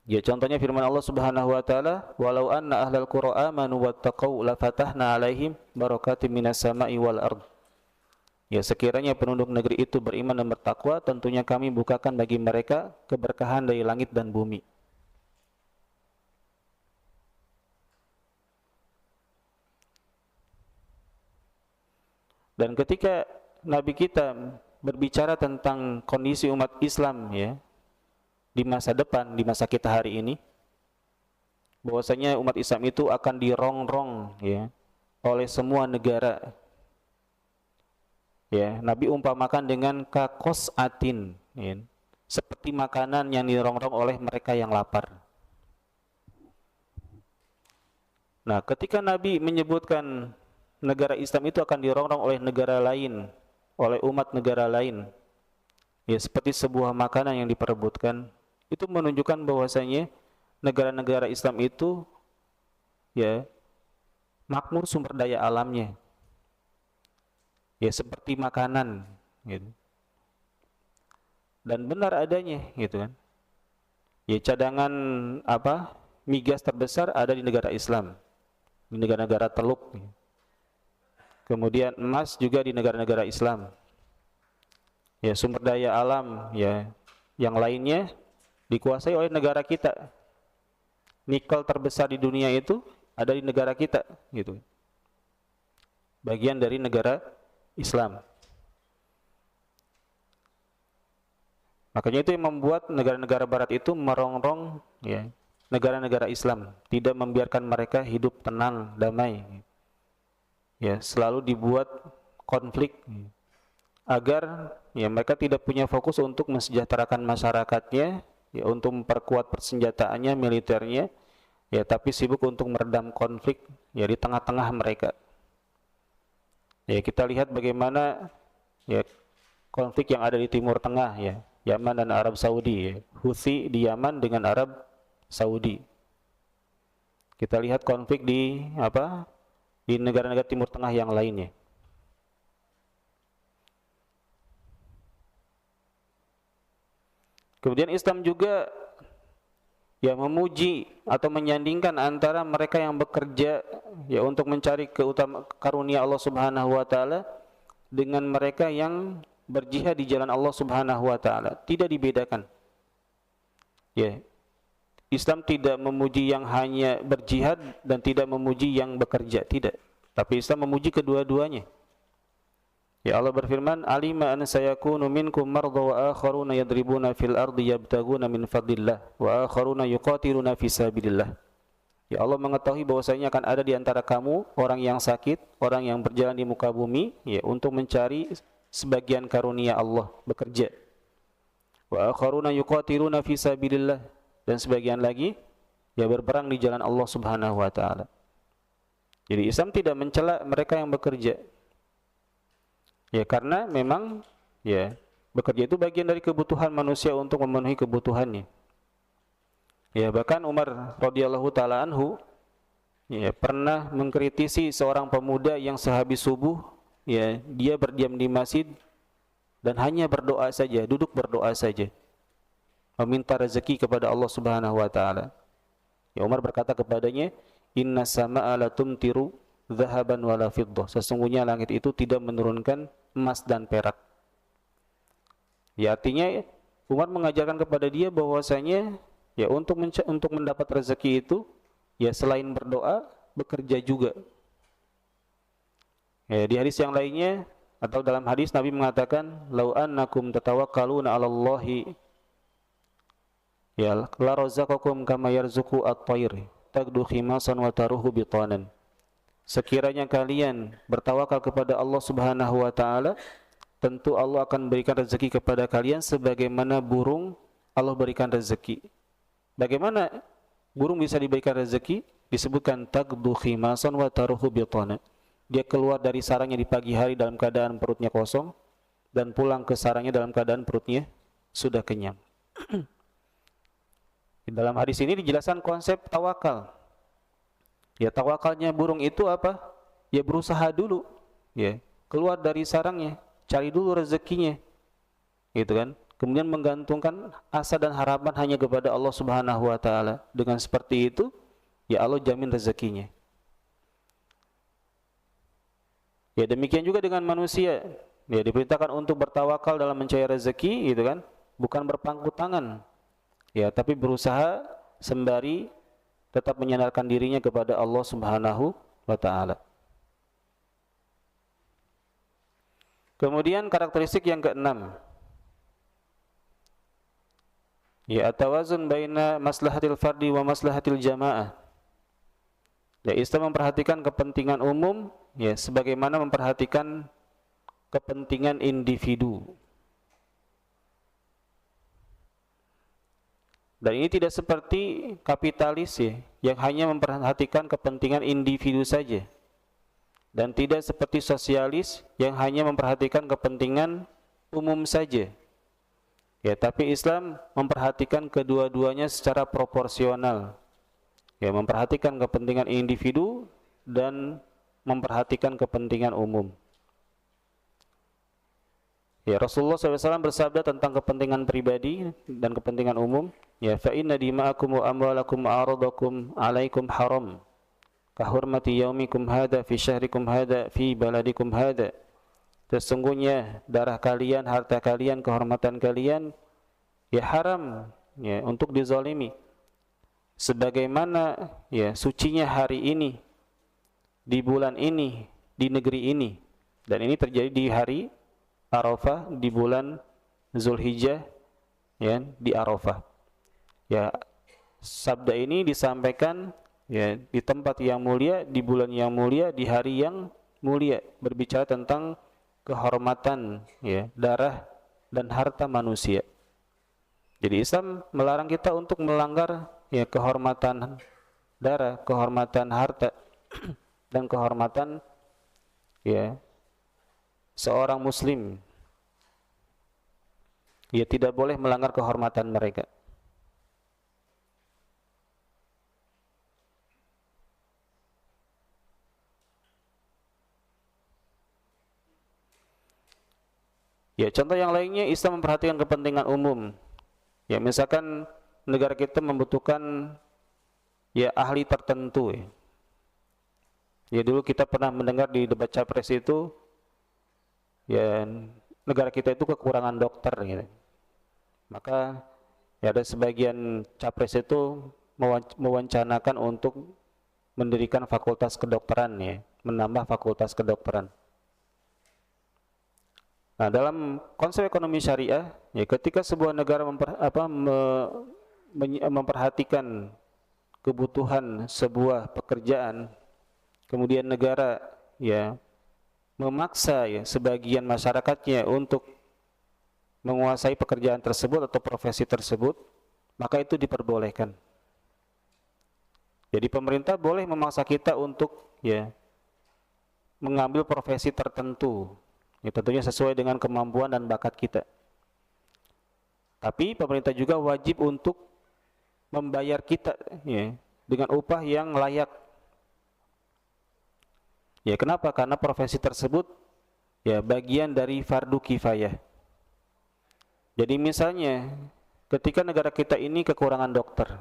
Ya, contohnya firman Allah Subhanahu wa taala, "Walau anna ahlal qura amanu wattaqau lafatahna 'alaihim barakatim minas sama'i wal ard." Ya, sekiranya penduduk negeri itu beriman dan bertakwa, tentunya kami bukakan bagi mereka keberkahan dari langit dan bumi. Dan ketika Nabi kita berbicara tentang kondisi umat Islam ya di masa depan, di masa kita hari ini, bahwasanya umat Islam itu akan dirongrong ya oleh semua negara. Ya, Nabi umpamakan dengan kakos atin, ya, seperti makanan yang dirongrong oleh mereka yang lapar. Nah, ketika Nabi menyebutkan negara Islam itu akan dirongrong oleh negara lain, oleh umat negara lain, ya seperti sebuah makanan yang diperebutkan, itu menunjukkan bahwasanya negara-negara Islam itu ya makmur sumber daya alamnya, ya seperti makanan, gitu. Dan benar adanya, gitu kan. Ya cadangan migas terbesar ada di negara Islam, di negara-negara Teluk. Kemudian emas juga di negara-negara Islam. Ya sumber daya alam ya yang lainnya dikuasai oleh negara kita. Nikel terbesar di dunia itu ada di negara kita, gitu. Bagian dari negara Islam. Makanya itu yang membuat negara-negara barat itu merongrong ya negara-negara Islam, tidak membiarkan mereka hidup tenang, damai. Ya, selalu dibuat konflik agar ya mereka tidak punya fokus untuk mensejahterakan masyarakatnya, ya untuk memperkuat persenjataannya, militernya, ya tapi sibuk untuk meredam konflik ya di tengah-tengah mereka. Ya, kita lihat bagaimana ya konflik yang ada di Timur Tengah ya, Yaman dan Arab Saudi ya. Houthi di Yaman dengan Arab Saudi. Kita lihat konflik di di negara-negara Timur Tengah yang lainnya. Kemudian Islam juga ya memuji atau menyandingkan antara mereka yang bekerja ya untuk mencari karunia Allah Subhanahu wa taala dengan mereka yang berjihad di jalan Allah Subhanahu wa taala. Tidak dibedakan. Ya. Islam tidak memuji yang hanya berjihad dan tidak memuji yang bekerja, tidak. Tapi Islam memuji kedua-duanya. Ya Allah berfirman, "Alima an sayakunu minkum mardha wa akharuna yadribuna fil ardi yabtaguna min fadlillah wa akharuna yuqatiluna fi sabilillah." Ya Allah mengetahui bahwasanya akan ada di antara kamu orang yang sakit, orang yang berjalan di muka bumi ya untuk mencari sebagian karunia Allah, bekerja. Wa akharuna yuqatiluna fi sabilillah, dan sebagian lagi ya berperang di jalan Allah Subhanahu wa taala. Jadi Islam tidak mencela mereka yang bekerja. Ya karena memang ya bekerja itu bagian dari kebutuhan manusia untuk memenuhi kebutuhannya. Ya bahkan Umar radhiyallahu taala anhu ya pernah mengkritisi seorang pemuda yang sehabis subuh ya dia berdiam di masjid dan hanya berdoa saja, duduk berdoa saja, meminta rezeki kepada Allah Subhanahu wa taala. Ya Umar berkata kepadanya, inna sama'a la tumtiru dhahaban wala fiddah. Sesungguhnya langit itu tidak menurunkan emas dan perak. Ya, artinya Umar mengajarkan kepada dia bahwasanya ya untuk mendapat rezeki itu ya selain berdoa, bekerja juga. Ya, di hadis yang lainnya atau dalam hadis Nabi mengatakan, "Lau annakum tatawakkaluna 'alallahi ya la razaqakum kama yarzuqu at-tayr tagdu khimasan wa taruhu bitanan." Sekiranya kalian bertawakal kepada Allah Subhanahu wa taala, tentu Allah akan berikan rezeki kepada kalian sebagaimana burung Allah berikan rezeki. Bagaimana burung bisa diberikan rezeki? Disebutkan tagdu khimasan wa taruhu bitanan. Dia keluar dari sarangnya di pagi hari dalam keadaan perutnya kosong dan pulang ke sarangnya dalam keadaan perutnya sudah kenyang. Di dalam hadis ini dijelaskan konsep tawakal. Ya, tawakalnya burung itu apa? Ya berusaha dulu, ya, keluar dari sarangnya, cari dulu rezekinya. Gitu kan? Kemudian menggantungkan asa dan harapan hanya kepada Allah Subhanahu wa taala. Dengan seperti itu, ya Allah jamin rezekinya. Ya demikian juga dengan manusia. Ya diperintahkan untuk bertawakal dalam mencari rezeki, gitu kan? Bukan berpangku tangan. Ya, tapi berusaha sembari tetap menyandarkan dirinya kepada Allah Subhanahu wa taala. Kemudian karakteristik yang keenam, ya at-tawazun baina maslahatil fardi wa maslahatil jamaah. Ya, Islam memperhatikan kepentingan umum ya sebagaimana memperhatikan kepentingan individu. Dan ini tidak seperti kapitalis ya, yang hanya memperhatikan kepentingan individu saja. Dan tidak seperti sosialis yang hanya memperhatikan kepentingan umum saja. Ya, tapi Islam memperhatikan kedua-duanya secara proporsional. Ya, memperhatikan kepentingan individu dan memperhatikan kepentingan umum. Ya, Rasulullah SAW bersabda tentang kepentingan pribadi dan kepentingan umum. Ya, fa inna dima'akum wa amwalakum wa aradakum alaikum haram kahurmati yaumikum hadha fi syahrikum hadha fi baladikum hadha. Sesungguhnya darah kalian, harta kalian, kehormatan kalian ya haram ya untuk dizalimi. Sebagaimana ya sucinya hari ini di bulan ini di negeri ini, dan ini terjadi di hari Arafah di bulan Zulhijjah ya di Arafah. Ya, sabda ini disampaikan ya di tempat yang mulia, di bulan yang mulia, di hari yang mulia, berbicara tentang kehormatan ya darah dan harta manusia. Jadi Islam melarang kita untuk melanggar ya kehormatan darah, kehormatan harta dan kehormatan ya seorang muslim. Ya, tidak boleh melanggar kehormatan mereka. Ya, contoh yang lainnya Islam memperhatikan kepentingan umum. Ya, misalkan negara kita membutuhkan ya ahli tertentu ya. Ya, dulu kita pernah mendengar di debat capres itu ya negara kita itu kekurangan dokter gitu. Maka ya ada sebagian capres itu mewancanakan untuk mendirikan fakultas kedokteran ya, menambah fakultas kedokteran. Nah, dalam konsep ekonomi syariah, ya ketika sebuah negara memperhatikan kebutuhan sebuah pekerjaan, kemudian negara ya memaksa ya sebagian masyarakatnya untuk menguasai pekerjaan tersebut atau profesi tersebut, maka itu diperbolehkan. Jadi pemerintah boleh memaksa kita untuk ya mengambil profesi tertentu. Ya, tentunya sesuai dengan kemampuan dan bakat kita. Tapi pemerintah juga wajib untuk membayar kita ya, dengan upah yang layak. Ya, kenapa? Karena profesi tersebut ya bagian dari fardu kifayah. Jadi misalnya ketika negara kita ini kekurangan dokter,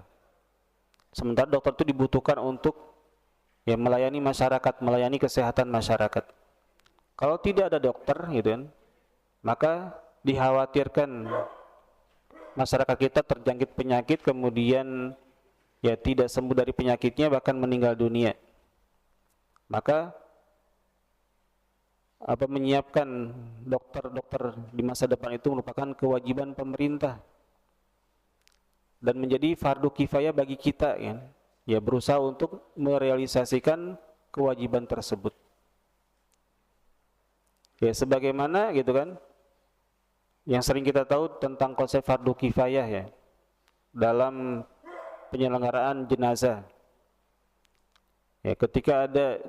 sementara dokter itu dibutuhkan untuk ya melayani masyarakat, melayani kesehatan masyarakat. Kalau tidak ada dokter gitu kan, maka dikhawatirkan masyarakat kita terjangkit penyakit kemudian ya tidak sembuh dari penyakitnya bahkan meninggal dunia. Maka menyiapkan dokter-dokter di masa depan itu merupakan kewajiban pemerintah dan menjadi fardu kifayah bagi kita ya berusaha untuk merealisasikan kewajiban tersebut. Ya sebagaimana gitu kan yang sering kita tahu tentang konsep fardu kifayah ya dalam penyelenggaraan jenazah. Ya ketika ada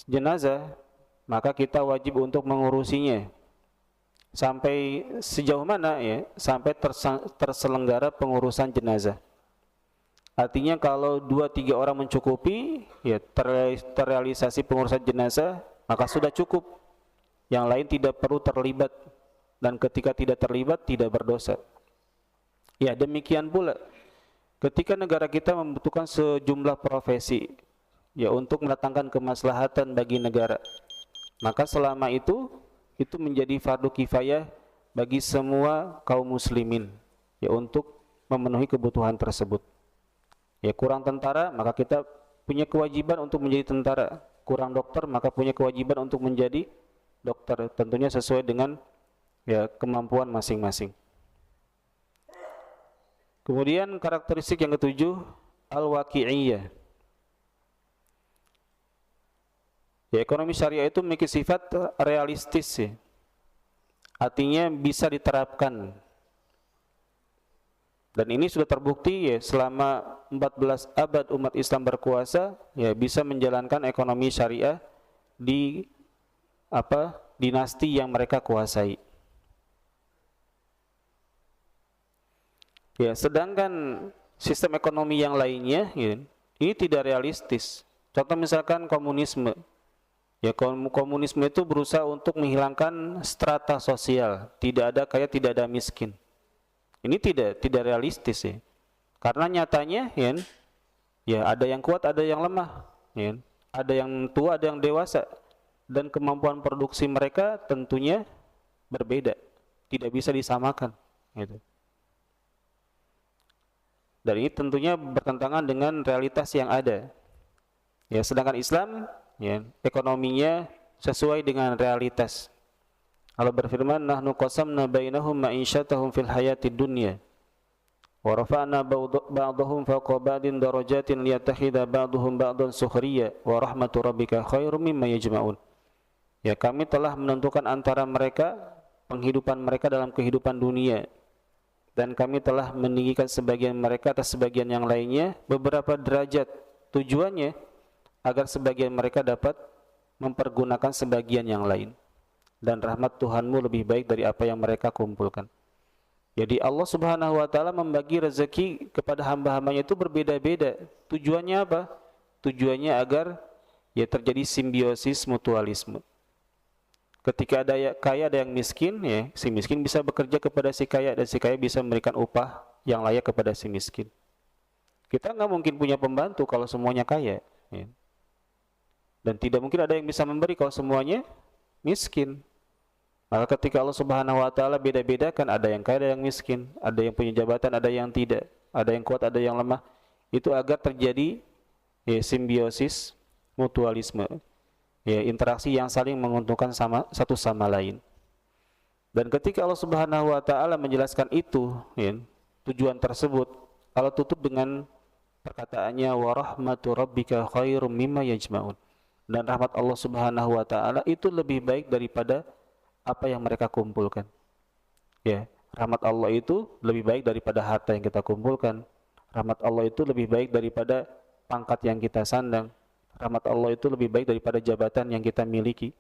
jenazah maka kita wajib untuk mengurusinya sampai sejauh mana ya sampai terselenggara pengurusan jenazah. Artinya kalau 2-3 orang mencukupi ya terrealisasi pengurusan jenazah maka sudah cukup, yang lain tidak perlu terlibat, dan ketika tidak terlibat tidak berdosa. Ya demikian pula ketika negara kita membutuhkan sejumlah profesi ya untuk mendatangkan kemaslahatan bagi negara, maka selama itu menjadi fardu kifayah bagi semua kaum muslimin ya untuk memenuhi kebutuhan tersebut. Ya kurang tentara maka kita punya kewajiban untuk menjadi tentara, kurang dokter maka punya kewajiban untuk menjadi dokter, tentunya sesuai dengan ya kemampuan masing-masing. Kemudian karakteristik yang ketujuh, al-waqi'iyah. Ya, ekonomi syariah itu memiliki sifat realistis ya. Artinya bisa diterapkan. Dan ini sudah terbukti ya selama 14 abad umat Islam berkuasa ya bisa menjalankan ekonomi syariah di dinasti yang mereka kuasai. Ya, sedangkan sistem ekonomi yang lainnya ya, ini tidak realistis. Contoh misalkan komunisme. Ya, komunisme itu berusaha untuk menghilangkan strata sosial, tidak ada kaya, tidak ada miskin. Ini tidak realistis ya. Karena nyatanya ya ada yang kuat, ada yang lemah, ya. Ada yang tua, ada yang dewasa, dan kemampuan produksi mereka tentunya berbeda, tidak bisa disamakan gitu. Dan ini tentunya bertentangan dengan realitas yang ada. Ya, sedangkan Islam ya, ekonominya sesuai dengan realitas. Allah berfirman, nahnu qasamna bainahum ma'isyatahum fil hayatid dunya wa rafa'na ba'dahum fawqa ba'din darajatin liyattakhidha ba'duhum ba'dan sukhriya wa rahmatu rabbika khairum mimma yajma'un. Ya, kami telah menentukan antara mereka penghidupan mereka dalam kehidupan dunia, dan kami telah meninggikan sebagian mereka atas sebagian yang lainnya beberapa derajat, tujuannya agar sebagian mereka dapat mempergunakan sebagian yang lain, dan rahmat Tuhanmu lebih baik dari apa yang mereka kumpulkan. Jadi Allah Subhanahu wa taala membagi rezeki kepada hamba-hambanya itu berbeda-beda. Tujuannya apa? Tujuannya agar ya terjadi simbiosis mutualisme. Ketika ada yang kaya, ada yang miskin, ya si miskin bisa bekerja kepada si kaya, dan si kaya bisa memberikan upah yang layak kepada si miskin. Kita nggak mungkin punya pembantu kalau semuanya kaya, ya. Dan tidak mungkin ada yang bisa memberi kalau semuanya miskin. Maka ketika Allah Subhanahu wa taala beda-bedakan, ada yang kaya, ada yang miskin, ada yang punya jabatan, ada yang tidak, ada yang kuat, ada yang lemah, itu agar terjadi ya, simbiosis mutualisme, ya, interaksi yang saling menguntungkan satu sama lain. Dan ketika Allah Subhanahu wa taala menjelaskan itu, ya, tujuan tersebut, Allah tutup dengan perkataannya wa rahmatu rabbika khairum mimma yajma'un. Dan rahmat Allah Subhanahu wa taala itu lebih baik daripada apa yang mereka kumpulkan. Ya, rahmat Allah itu lebih baik daripada harta yang kita kumpulkan. Rahmat Allah itu lebih baik daripada pangkat yang kita sandang. Rahmat Allah itu lebih baik daripada jabatan yang kita miliki.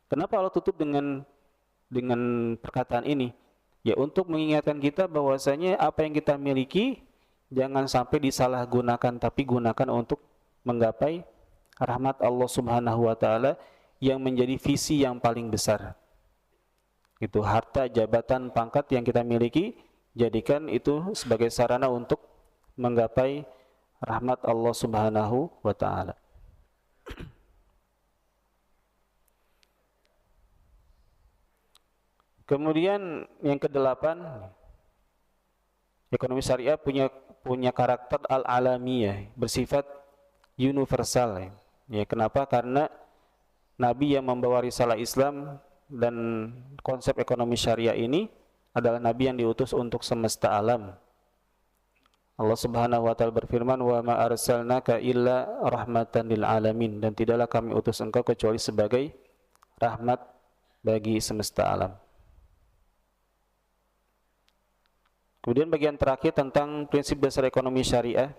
Kenapa Allah tutup dengan perkataan ini? Ya, untuk mengingatkan kita bahwasanya apa yang kita miliki jangan sampai disalahgunakan, tapi gunakan untuk menggapai rahmat Allah Subhanahu wa taala yang menjadi visi yang paling besar. Itu harta, jabatan, pangkat yang kita miliki, jadikan itu sebagai sarana untuk menggapai rahmat Allah Subhanahu wa taala. Kemudian yang kedelapan, ekonomi syariah punya karakter al-alamiyah, bersifat universal ya. Ya, kenapa? Karena Nabi yang membawa risalah Islam dan konsep ekonomi syariah ini adalah Nabi yang diutus untuk semesta alam. Allah Subhanahu wa taala berfirman, "Wa ma arsalnaka illa rahmatan lil alamin," dan tidaklah kami utus engkau kecuali sebagai rahmat bagi semesta alam. Kemudian bagian terakhir tentang prinsip dasar ekonomi syariah.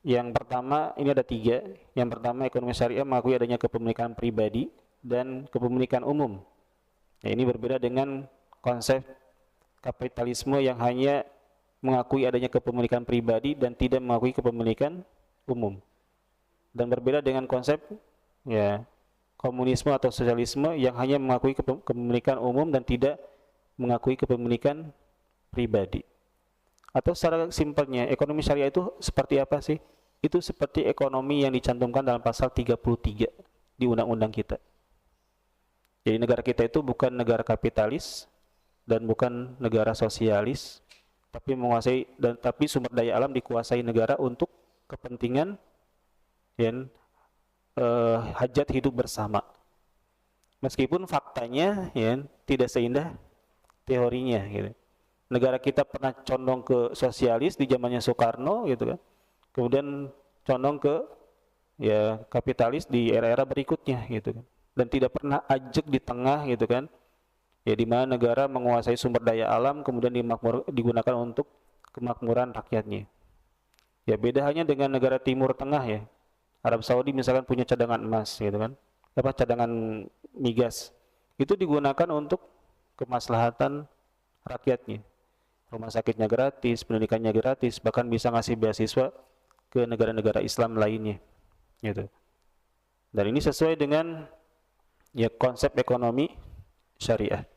Yang pertama, ini ada 3. Yang pertama, ekonomi syariah mengakui adanya kepemilikan pribadi dan kepemilikan umum. Nah, ini berbeda dengan konsep kapitalisme yang hanya mengakui adanya kepemilikan pribadi dan tidak mengakui kepemilikan umum. Dan berbeda dengan konsep ya komunisme atau sosialisme yang hanya mengakui kepemilikan umum dan tidak mengakui kepemilikan pribadi. Atau secara simpelnya, ekonomi syariah itu seperti apa sih? Itu seperti ekonomi yang dicantumkan dalam pasal 33 di undang-undang kita. Jadi negara kita itu bukan negara kapitalis dan bukan negara sosialis, tapi sumber daya alam dikuasai negara untuk kepentingan dan hajat hidup bersama. Meskipun faktanya ya tidak seindah teorinya gitu. Negara kita pernah condong ke sosialis di zamannya Soekarno gitu kan. Kemudian condong ke ya kapitalis di era-era berikutnya gitu kan. Dan tidak pernah ajak di tengah gitu kan. Ya di mana negara menguasai sumber daya alam kemudian digunakan untuk kemakmuran rakyatnya. Ya beda hanya dengan negara Timur Tengah ya. Arab Saudi misalkan punya cadangan emas gitu kan. Cadangan migas. Itu digunakan untuk kemaslahatan rakyatnya. Rumah sakitnya gratis, pendidikannya gratis, bahkan bisa ngasih beasiswa ke negara-negara Islam lainnya, gitu. Dan ini sesuai dengan ya konsep ekonomi syariah.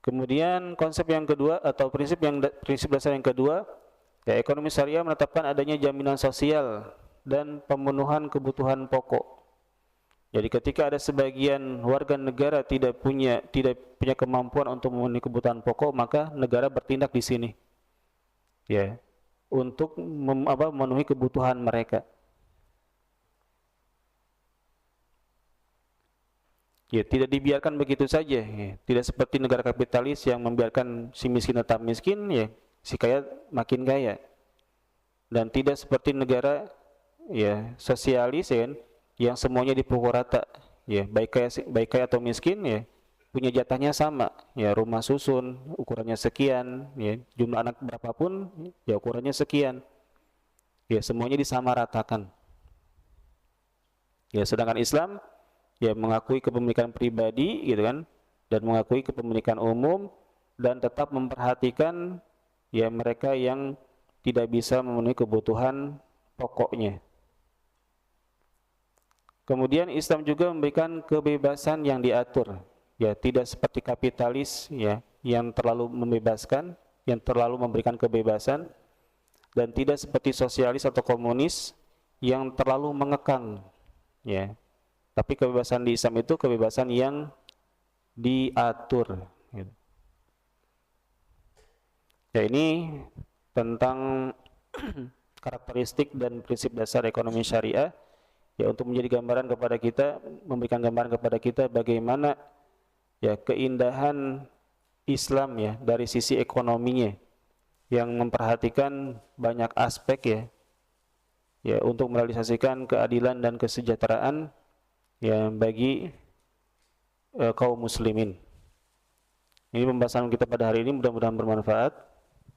Kemudian konsep yang kedua atau prinsip dasar yang kedua, ya ekonomi syariah menetapkan adanya jaminan sosial dan pemenuhan kebutuhan pokok. Jadi ketika ada sebagian warga negara tidak punya kemampuan untuk memenuhi kebutuhan pokok, maka negara bertindak di sini, ya, untuk memenuhi kebutuhan mereka. Ya, tidak dibiarkan begitu saja. Ya. Tidak seperti negara kapitalis yang membiarkan si miskin tetap miskin, ya, si kaya makin kaya. Dan tidak seperti negara ya sosialis ya, yang semuanya dipukul rata, ya baik kaya atau miskin ya punya jatahnya sama, ya rumah susun ukurannya sekian, ya jumlah anak berapapun ya ukurannya sekian, ya semuanya disamaratakan. Ya sedangkan Islam ya mengakui kepemilikan pribadi gitu kan, dan mengakui kepemilikan umum dan tetap memperhatikan ya mereka yang tidak bisa memenuhi kebutuhan pokoknya. Kemudian Islam juga memberikan kebebasan yang diatur, ya tidak seperti kapitalis ya yang terlalu membebaskan, yang terlalu memberikan kebebasan, dan tidak seperti sosialis atau komunis yang terlalu mengekang, ya. Tapi kebebasan di Islam itu kebebasan yang diatur. Gitu. Ya ini tentang karakteristik dan prinsip dasar ekonomi syariah. Ya untuk menjadi gambaran kepada kita, memberikan gambaran kepada kita bagaimana ya keindahan Islam ya dari sisi ekonominya yang memperhatikan banyak aspek ya untuk merealisasikan keadilan dan kesejahteraan ya bagi kaum muslimin. Ini pembahasan kita pada hari ini, mudah-mudahan bermanfaat.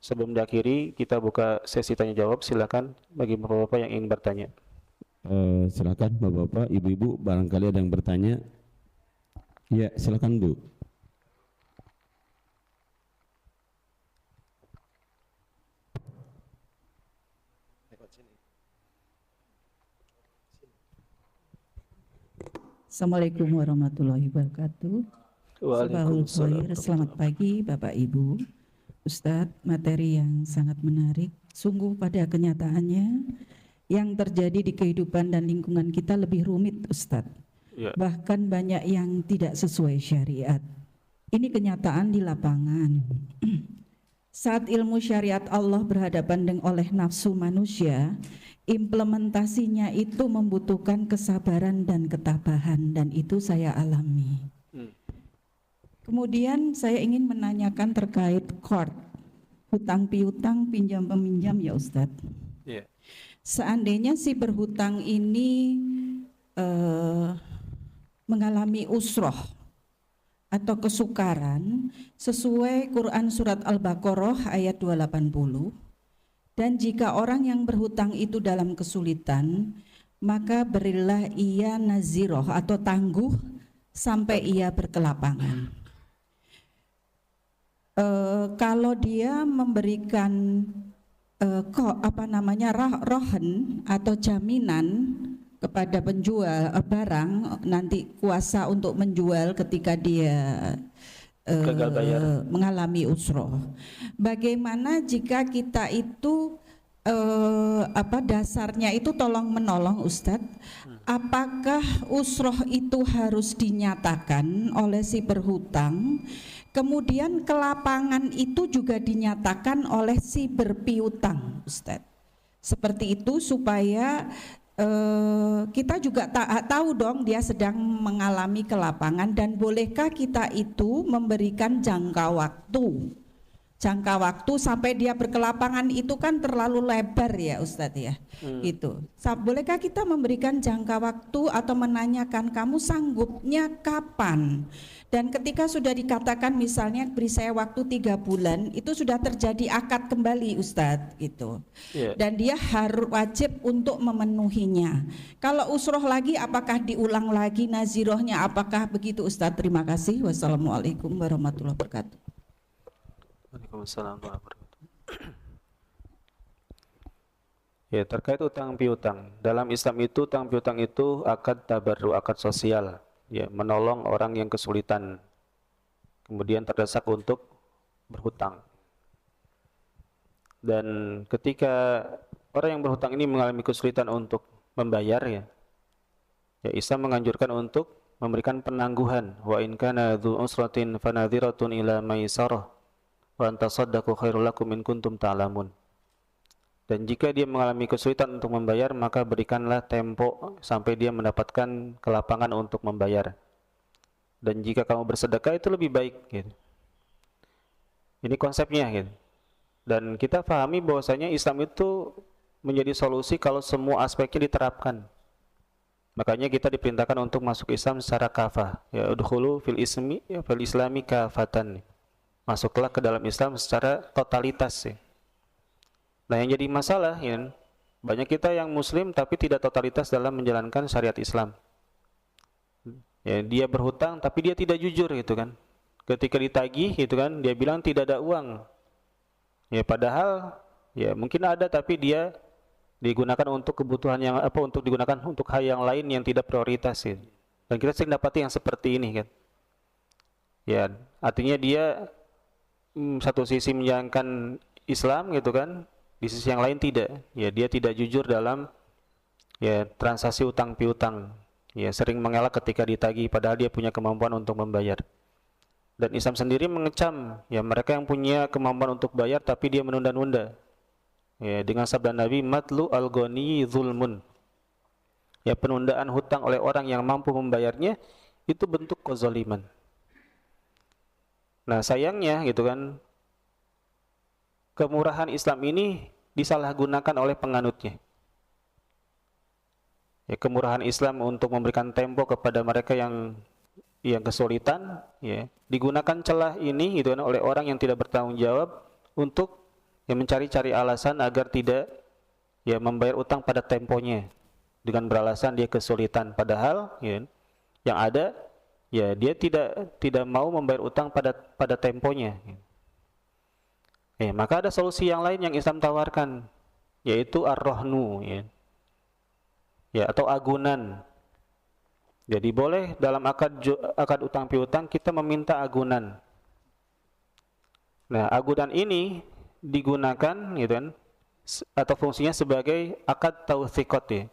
Sebelum diakhiri kita buka sesi tanya jawab, silakan bagi bapak-bapak yang ingin bertanya. Silakan bapak-bapak, ibu-ibu, barangkali ada yang bertanya. Ya, silakan Bu. Assalamualaikum warahmatullahi wabarakatuh. Sabahul Waalaikumsalam. Khair, selamat pagi Bapak Ibu. Ustadz, materi yang sangat menarik. Sungguh pada kenyataannya yang terjadi di kehidupan dan lingkungan kita lebih rumit Ustadz. Ya. Bahkan banyak yang tidak sesuai syariat. Ini kenyataan di lapangan. Saat ilmu syariat Allah berhadapan dengan oleh nafsu manusia, implementasinya itu membutuhkan kesabaran dan ketabahan, dan itu saya alami. Kemudian saya ingin menanyakan terkait qard, hutang piutang, pinjam peminjam ya Ustadz. Ya. Seandainya si berhutang ini mengalami usroh atau kesukaran sesuai Quran surat Al-Baqarah ayat 280, dan jika orang yang berhutang itu dalam kesulitan, maka berilah ia naziroh atau tangguh sampai ia berkelapangan. Kalau dia memberikan rohen atau jaminan kepada penjual barang, nanti kuasa untuk menjual ketika dia gagal bayar, mengalami usroh. Bagaimana jika kita itu dasarnya itu tolong menolong Ustadz? Apakah usroh itu harus dinyatakan oleh si berhutang? Kemudian kelapangan itu juga dinyatakan oleh si berpiutang, Ustadz. Seperti itu supaya kita juga tahu dong dia sedang mengalami kelapangan, dan bolehkah kita itu memberikan jangka waktu sampai dia berkelapangan itu kan terlalu lebar ya Ustadz ya. Itu bolehkah kita memberikan jangka waktu atau menanyakan kamu sanggupnya kapan, dan ketika sudah dikatakan misalnya beri saya waktu 3 bulan, itu sudah terjadi akad kembali Ustadz gitu. Dan dia harus wajib untuk memenuhinya. Kalau usroh lagi apakah diulang lagi nazirohnya, apakah begitu Ustadz? Terima kasih. Wassalamualaikum warahmatullahi wabarakatuh. Waalaikumsalam warahmatullahi wabarakatuh. Ya, terkait utang piutang. Dalam Islam itu utang piutang itu akad tabarru, akad sosial, ya, menolong orang yang kesulitan, kemudian terdesak untuk berhutang. Dan ketika orang yang berhutang ini mengalami kesulitan untuk membayar, ya Islam menganjurkan untuk memberikan penangguhan. Wa in kana dzu usratin fanadhiratun ila maisarah wa antasaddaqu khairul lakum in kuntum ta'lamun. Dan jika dia mengalami kesulitan untuk membayar, maka berikanlah tempo sampai dia mendapatkan kelapangan untuk membayar. Dan jika kamu bersedekah itu lebih baik gitu. Ini konsepnya gitu. Dan kita pahami bahwasanya Islam itu menjadi solusi kalau semua aspeknya diterapkan. Makanya kita diperintahkan untuk masuk Islam secara kafah. Ya udkhulu fil islami kafatan. Masuklah ke dalam Islam secara totalitas ya. Nah, yang jadi masalah ya, banyak kita yang muslim tapi tidak totalitas dalam menjalankan syariat Islam. Ya, dia berhutang tapi dia tidak jujur gitu kan. Ketika ditagih gitu kan, dia bilang tidak ada uang. Ya padahal ya mungkin ada, tapi dia digunakan untuk kebutuhan yang untuk digunakan untuk hal yang lain yang tidak prioritas gitu. Dan kita sering dapati yang seperti ini kan. Ya, artinya dia satu sisi menjalankan Islam gitu kan, di sisi yang lain tidak. Ya, dia tidak jujur dalam ya transaksi utang piutang. Ya, sering mengelak ketika ditagih padahal dia punya kemampuan untuk membayar. Dan Islam sendiri mengecam ya mereka yang punya kemampuan untuk bayar tapi dia menunda-nunda. Ya, dengan sabda Nabi, matlu al-ghani zulmun. Ya, penundaan hutang oleh orang yang mampu membayarnya itu bentuk kezaliman. Nah, sayangnya gitu kan, kemurahan Islam ini disalahgunakan oleh penganutnya. Ya, kemurahan Islam untuk memberikan tempo kepada mereka yang kesulitan, ya, digunakan celah ini gitu kan oleh orang yang tidak bertanggung jawab untuk mencari-cari alasan agar tidak ya membayar utang pada temponya dengan beralasan dia kesulitan, padahal ya, yang ada ya dia tidak mau membayar utang pada temponya. Maka ada solusi yang lain yang Islam tawarkan, yaitu ar-rahnu ya atau agunan. Jadi boleh dalam akad utang piutang kita meminta agunan. Nah, agunan ini digunakan gitu kan, atau fungsinya sebagai akad tautsiqat ya,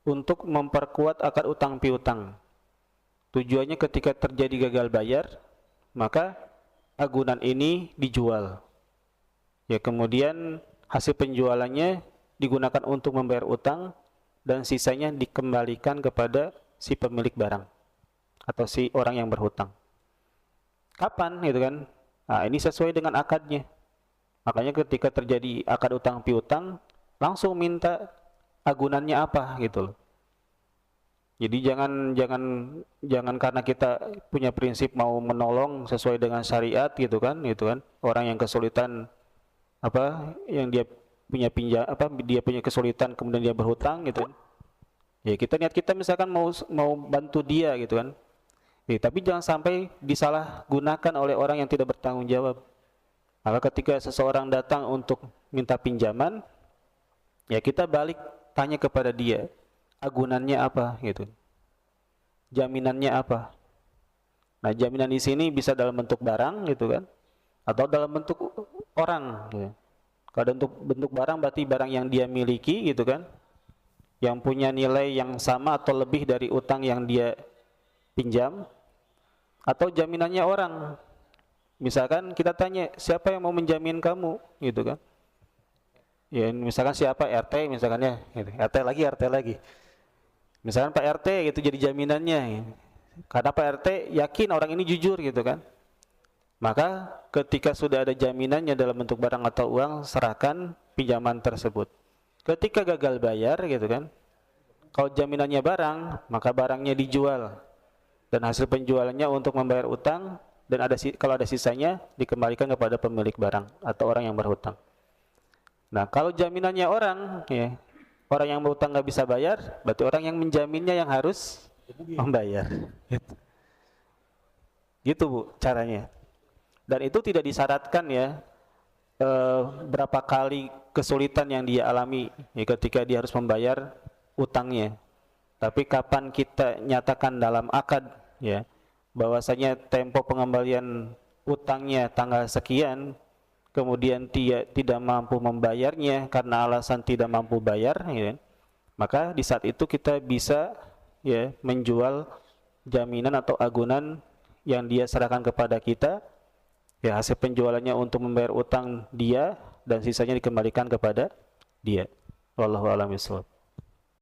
untuk memperkuat akad utang piutang. Tujuannya ketika terjadi gagal bayar, maka agunan ini dijual. Ya, kemudian hasil penjualannya digunakan untuk membayar utang dan sisanya dikembalikan kepada si pemilik barang atau si orang yang berhutang. Kapan gitu kan? Nah, ini sesuai dengan akadnya. Makanya ketika terjadi akad utang piutang, langsung minta agunannya apa gitu loh. Jadi jangan karena kita punya prinsip mau menolong sesuai dengan syariat gitu kan. Orang yang kesulitan yang dia dia punya kesulitan kemudian dia berhutang gitu kan. Ya kita niat kita misalkan mau bantu dia gitu kan. Ya, tapi jangan sampai disalahgunakan oleh orang yang tidak bertanggung jawab. Maka ketika seseorang datang untuk minta pinjaman, ya kita balik tanya kepada dia, agunannya apa gitu. Jaminannya apa? Nah, jaminan di sini bisa dalam bentuk barang gitu kan, atau dalam bentuk orang gitu. Kalau untuk bentuk barang berarti barang yang dia miliki gitu kan, yang punya nilai yang sama atau lebih dari utang yang dia pinjam, atau jaminannya orang. Misalkan kita tanya, siapa yang mau menjamin kamu gitu kan? Ya, misalkan siapa RT misalkan ya, gitu. RT lagi. Misalkan Pak RT itu jadi jaminannya. Gitu. Karena Pak RT yakin orang ini jujur gitu kan. Maka ketika sudah ada jaminannya dalam bentuk barang atau uang, serahkan pinjaman tersebut. Ketika gagal bayar gitu kan, kalau jaminannya barang, maka barangnya dijual dan hasil penjualannya untuk membayar utang, dan kalau ada sisanya dikembalikan kepada pemilik barang atau orang yang berhutang. Nah, kalau jaminannya orang, ya, orang yang berhutang nggak bisa bayar, berarti orang yang menjaminnya yang harus membayar. Gitu Bu caranya. Dan itu tidak disyaratkan ya berapa kali kesulitan yang dia alami ya, ketika dia harus membayar utangnya. Tapi kapan kita nyatakan dalam akad ya bahwasanya tempo pengembalian utangnya tanggal sekian, kemudian dia tidak mampu membayarnya karena alasan tidak mampu bayar ya, maka di saat itu kita bisa ya menjual jaminan atau agunan yang dia serahkan kepada kita. Ya, hasil penjualannya untuk membayar utang dia dan sisanya dikembalikan kepada dia. Wallahu a'lam bishawab.